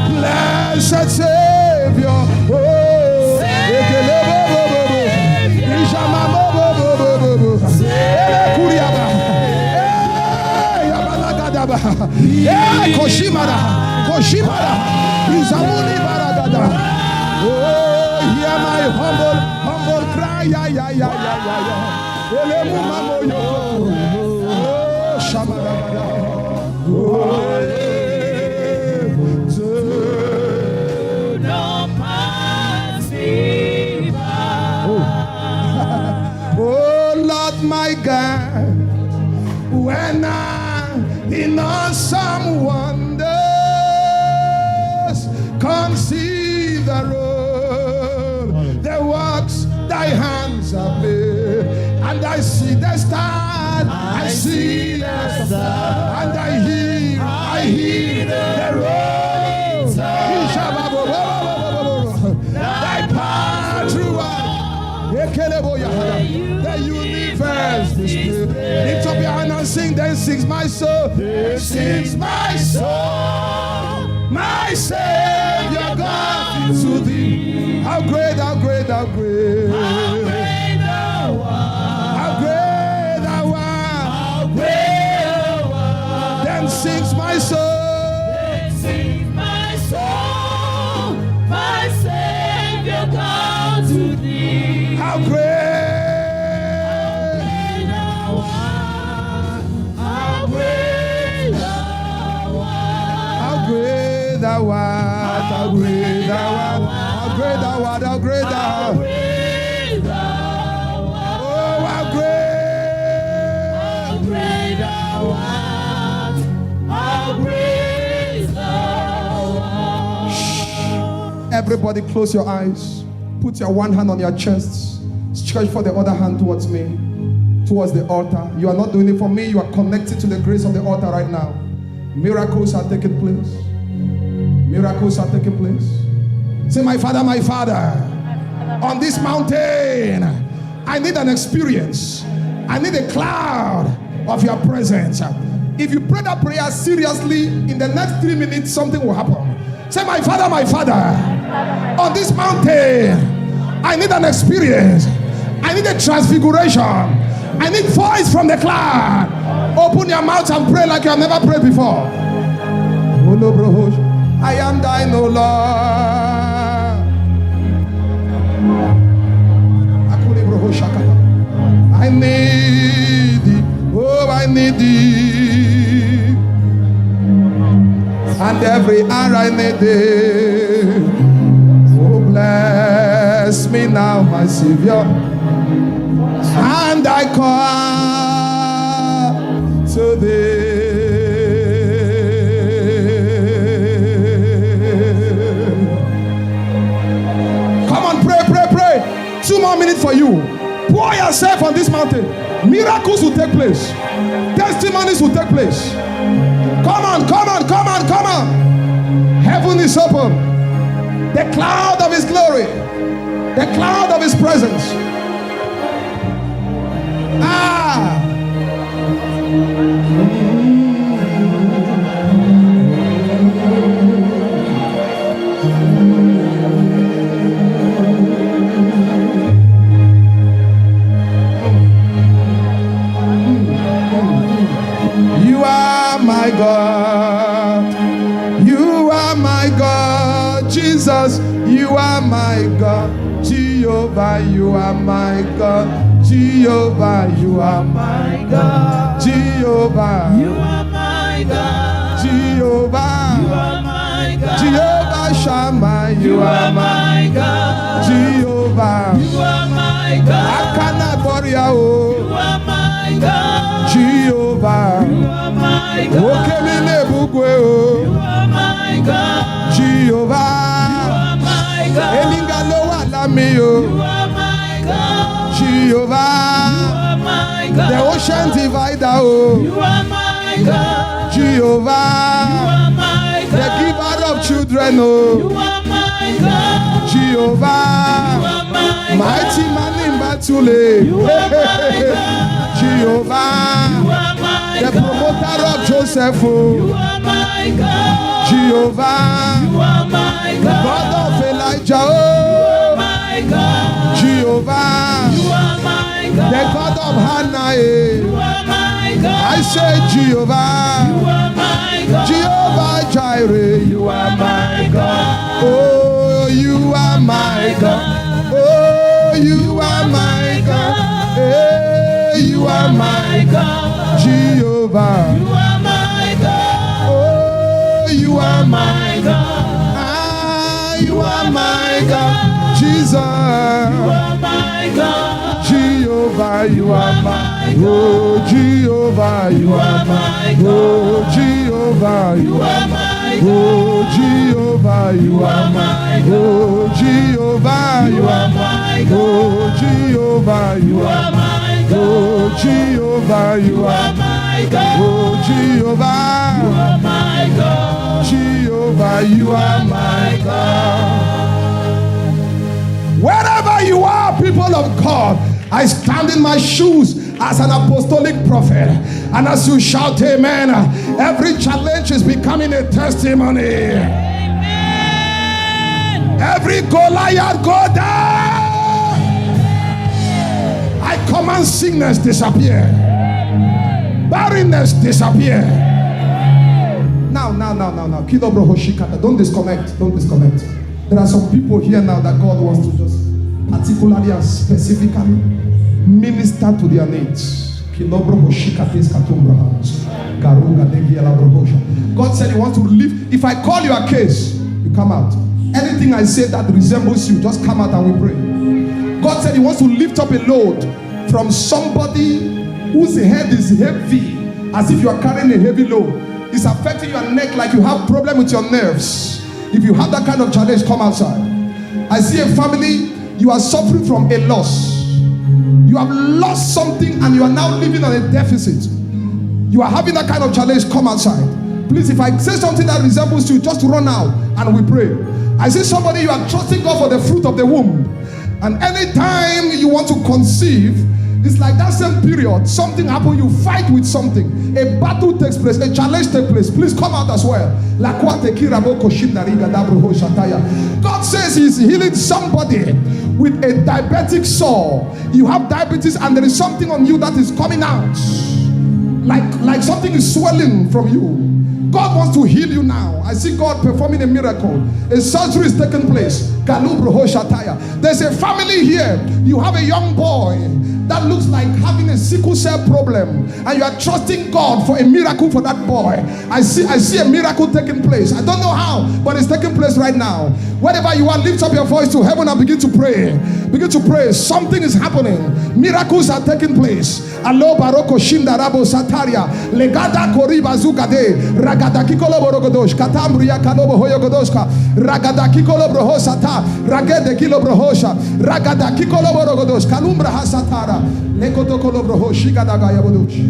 Blessed Savior, Koshimara, Izamuni Baragada. Oh, hear my humble cry, ya. Elemu mamo yo, oh, Shabaragada. Do not pass me by. Oh, Lord my God, when in awesome wonders, conceive the road, the works thy hands have made, and I see the stars, I see the stars, and I hear the road, thy power throughout the universe display. Lift up your hand and sing, then sings my soul. Then sings my soul, my Savior God to thee. How great, how great, how great. How great thou art. How great thou art. How great thou art. Then sings my soul. Then sings my soul, my Savior God to thee. How great. Thou art, how great thou art, how great thou art, how great thou art, oh, how great thou art, how great thou art. Everybody close your eyes, put your one hand on your chest, stretch for the other hand towards me, towards the altar. You are not doing it for me, you are connected to the grace of the altar right now. Miracles are taking place. Miracles are taking place. Say, my Father, on this mountain, I need an experience. I need a cloud of your presence. If you pray that prayer seriously, in the next 3 minutes, something will happen. Say, my Father, on this mountain, I need an experience. I need a transfiguration. I need voice from the cloud. Open your mouth and pray like you have never prayed before. I am thine, O Lord. I need thee. Oh, I need thee. And every hour I need thee. Oh, bless me now, my Savior. And I call to thee. Come on, pray. 2 more minutes for you. Pour yourself on this mountain. Miracles will take place. Testimonies will take place. Come on. Heaven is open. The cloud of His glory. The cloud of His presence. You are my God. You are my God. Jesus, you are my God. Jehovah, you are my God. Jehovah, you are my God. Jehovah, you are my God. Jehovah, you are my God. Jehovah Shammah, you are my God. Jehovah, you are my God. Akana Boria, you are my God. Jehovah, you are my God. Okelele Bugwe, you are my God. Jehovah, you are my God. Elingalo alami o. You are my God. Jehovah. You are my God. The ocean divider o. You are my God. Jehovah. You are my God. The giver of children You o. are my God. Jehovah. You are my Mighty God. man in battle. You are my God. Jehovah. You are my The God. promoter of Joseph You o. are my God. Jehovah. You are my God. God of Elijah You o. are my God. Jehovah. You are my God. The God of Hannah. You are my God. I say Jehovah. You are my God. Jehovah Jireh. You are my God. Oh, you are my God. Oh, you are my God. Hey, you are my God. Jehovah. You are my God. Oh, you are my My God. Ah, you are my God. Jesus. You are my God. Jehovah, you are my God. Oh, Jehovah, you are my Oh, Jehovah, you are my Oh, Jehovah, you are my Oh, Jehovah, you are my Oh, Jehovah, you are my Oh, Jehovah, you are My God. Oh, Jehovah, My God. Jehovah, you are my God. Wherever you are, people of God, I stand in my shoes as an apostolic prophet. And as you shout amen, every challenge is becoming a testimony. Amen. Every Goliath go down. I command sickness disappear. Barrenness disappear. Now. Kilo bro Hoshikata. Don't disconnect. There are some people here now that God wants to just particularly and specifically minister to their needs. God said He wants to relieve. If I call your case, you come out. Anything I say that resembles you, just come out and we pray. God said He wants to lift up a load from somebody whose head is heavy, as if you are carrying a heavy load. It's affecting your neck like you have problem with your nerves. If you have that kind of challenge, come outside. I see a family, you are suffering from a loss. You have lost something and you are now living on a deficit. You are having that kind of challenge, come outside. Please, if I say something that resembles you, just run out and we pray. I see somebody, you are trusting God for the fruit of the womb. And anytime you want to conceive, it's like that same period, something happened, you fight with something. A battle takes place, a challenge takes place. Please come out as well. God says He's healing somebody with a diabetic sore. You have diabetes and there is something on you that is coming out. Like something is swelling from you. God wants to heal you now. I see God performing a miracle. A surgery is taking place. There's a family here. You have a young boy that looks like having a sickle cell problem, and you are trusting God for a miracle for that boy. I see a miracle taking place. I don't know how, but it's taking place right now. Wherever you are, lift up your voice to heaven and begin to pray. Begin to pray. Something is happening. Miracles are taking place. Allo baroko shinda rabo sataria legada koriba zugade ragada kikolo borogodosh katambria kalobo hoyogodoshka ragada kikolo brohosata ragede kilo brohosha ragada kikolo borogodosh kalumbra hasatara lekoto kolo brohoshika daga yabodosh.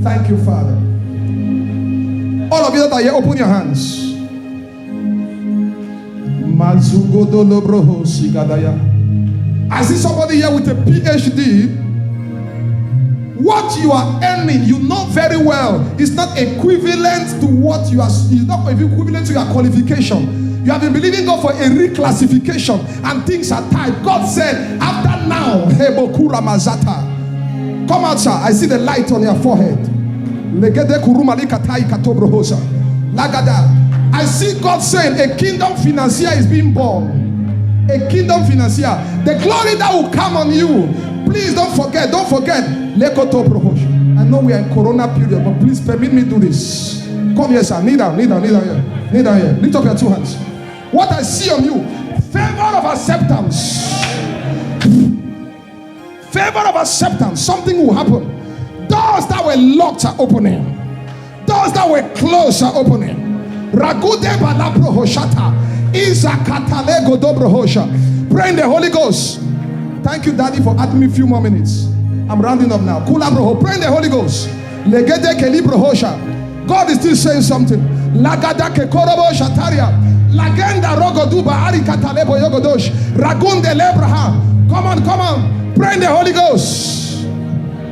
Thank you, Father. All of you that are here, open your hands. Mazugodolo brohoshika daya. I see somebody here with a PhD. What you are earning, you know very well, is not equivalent to what you are. It's not equivalent to your qualification. You have been believing God for a reclassification, and things are tight. God said, after now, Hebokura Mazata, come out, sir. I see the light on your forehead. Legede kurumali katai katobrohosa. Lagada. I see God saying a kingdom financier is being born. A kingdom financier. The glory that will come on you. Please don't forget. I know we are in Corona period, but please permit me to do this. Come here, sir. Kneel down here. Lift up your two hands. What I see on you, favor of acceptance. Favor of acceptance. Something will happen. Doors that were locked are opening. Doors that were closed are opening. Ragude balabro hoshata. Izakatalego dobrohosha. Pray in the Holy Ghost. Thank you, Daddy, for adding me a few more minutes. I'm rounding up now. Kulabroho. Pray in the Holy Ghost. Legede kelibrohosha. God is still saying something. Lagada kekorobo shataria. Lagenda rogoduba arikatalebo yogodosh. Ragunde lebraha. Come on, come on. Pray in the Holy Ghost.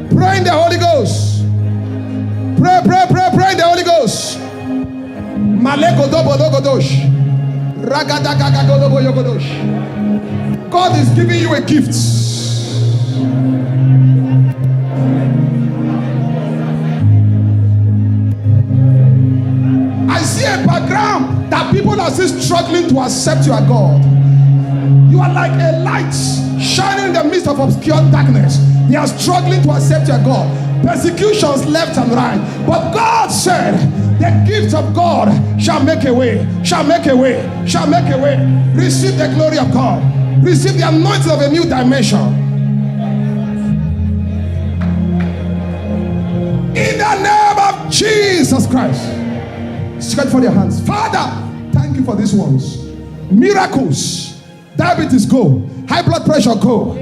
Pray in the Holy Ghost. Pray, pray, pray, pray in the Holy Ghost. Maleko dobo logodosh. Ragada gagagodobo yogodosh. God is giving you a gift. I see a background that people are still struggling to accept you as God. You are like a light shining in the midst of obscure darkness. They are struggling to accept your God. Persecutions left and right. But God said, the gift of God shall make a way, shall make a way, shall make a way. Receive the glory of God. Receive the anointing of a new dimension. In the name of Jesus Christ. Stretch for your hands. Father, thank you for these ones. Miracles. Diabetes go. High blood pressure go.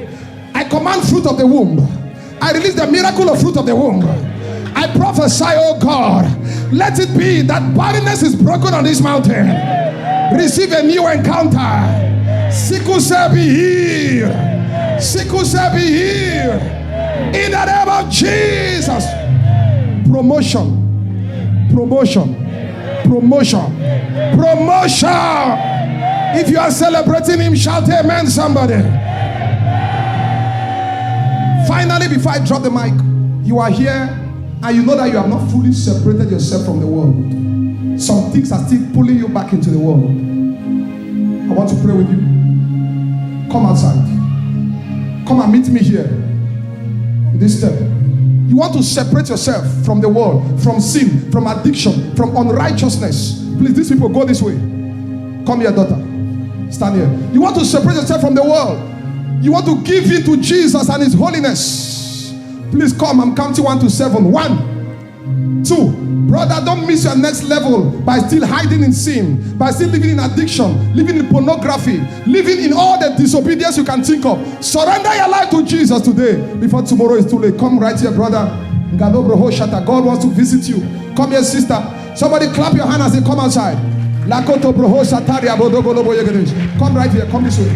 I command fruit of the womb. I release the miracle of fruit of the womb. I prophesy, oh God, let it be that barrenness is broken on this mountain. Receive a new encounter. Sickle cell be healed. Sickle cell be healed. In the name of Jesus. Promotion. Promotion. Promotion. Promotion. If you are celebrating him, shout amen, somebody. Finally, before I drop the mic, you are here and you know that you have not fully separated yourself from the world. Some things are still pulling you back into the world. I want to pray with you. Come outside. Come and meet me here. This step. You want to separate yourself from the world, from sin, from addiction, from unrighteousness. Please, these people, go this way. Come here, daughter. Stand here. You want to separate yourself from the world. You want to give in to Jesus and his holiness. Please come. I'm counting 1 to 7. 1, 2. Brother, don't miss your next level by still hiding in sin, by still living in addiction, living in pornography, living in all the disobedience you can think of. Surrender your life to Jesus today before tomorrow is too late. Come right here, brother. God wants to visit you. Come here, sister. Somebody clap your hand as they come outside. Come right here. Come this way.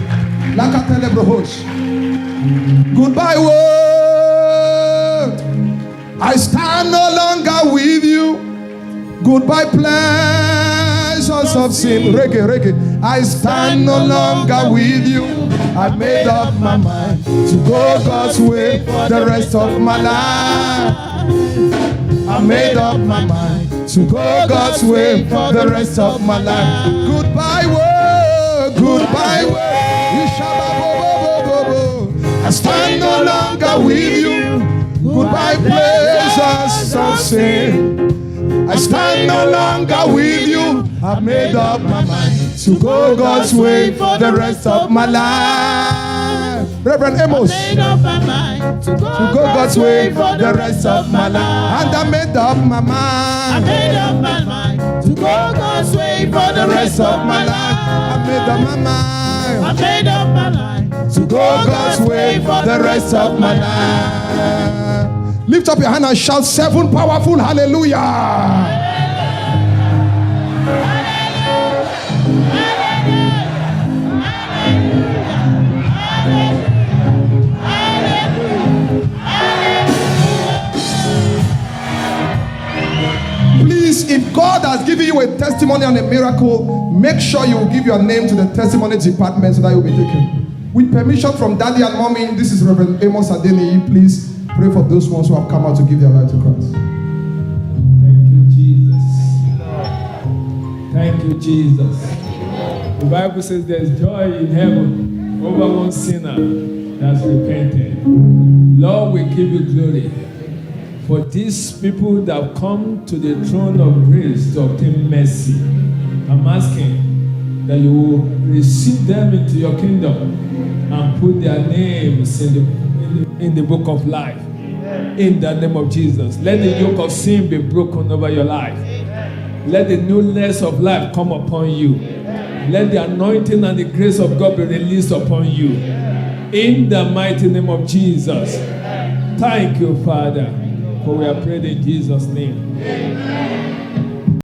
Goodbye, world. I stand no longer with you. Goodbye, pleasures of sin. Reggae. I stand no longer with you. I made up my mind to go God's way for the rest of my life. I made up my mind to go God's way for the rest of my life. Goodbye, world. Goodbye, world. I stand no longer with you. Goodbye, pleasures of sin. I stand no longer with you. I've made up my mind to go God's way for the rest of my life. Reverend Amos. I made up my mind to go God's way for the rest of my life. And I made up my mind. I made up my mind to go God's way for the rest of my life. I made up my mind. I made up my mind to go God's way for the rest of my life. Lift up your hand and shout 7 powerful hallelujah. Please, if God has given you a testimony and a miracle, make sure you will give your name to the testimony department so that you will be taken. With permission from Daddy and Mommy, this is Reverend Amos Adeniyi. Please pray for those ones who have come out to give their life to Christ. Thank you, Jesus. Thank you, Jesus. The Bible says there's joy in heaven over one sinner that's repented. Lord, we give you glory for these people that have come to the throne of grace to obtain mercy. I'm asking that you will receive them into your kingdom and put their names in the book of life. In the name of Jesus. Let the yoke of sin be broken over your life. Let the newness of life come upon you. Let the anointing and the grace of God be released upon you. In the mighty name of Jesus. Thank you, Father, for we are praying in Jesus' name.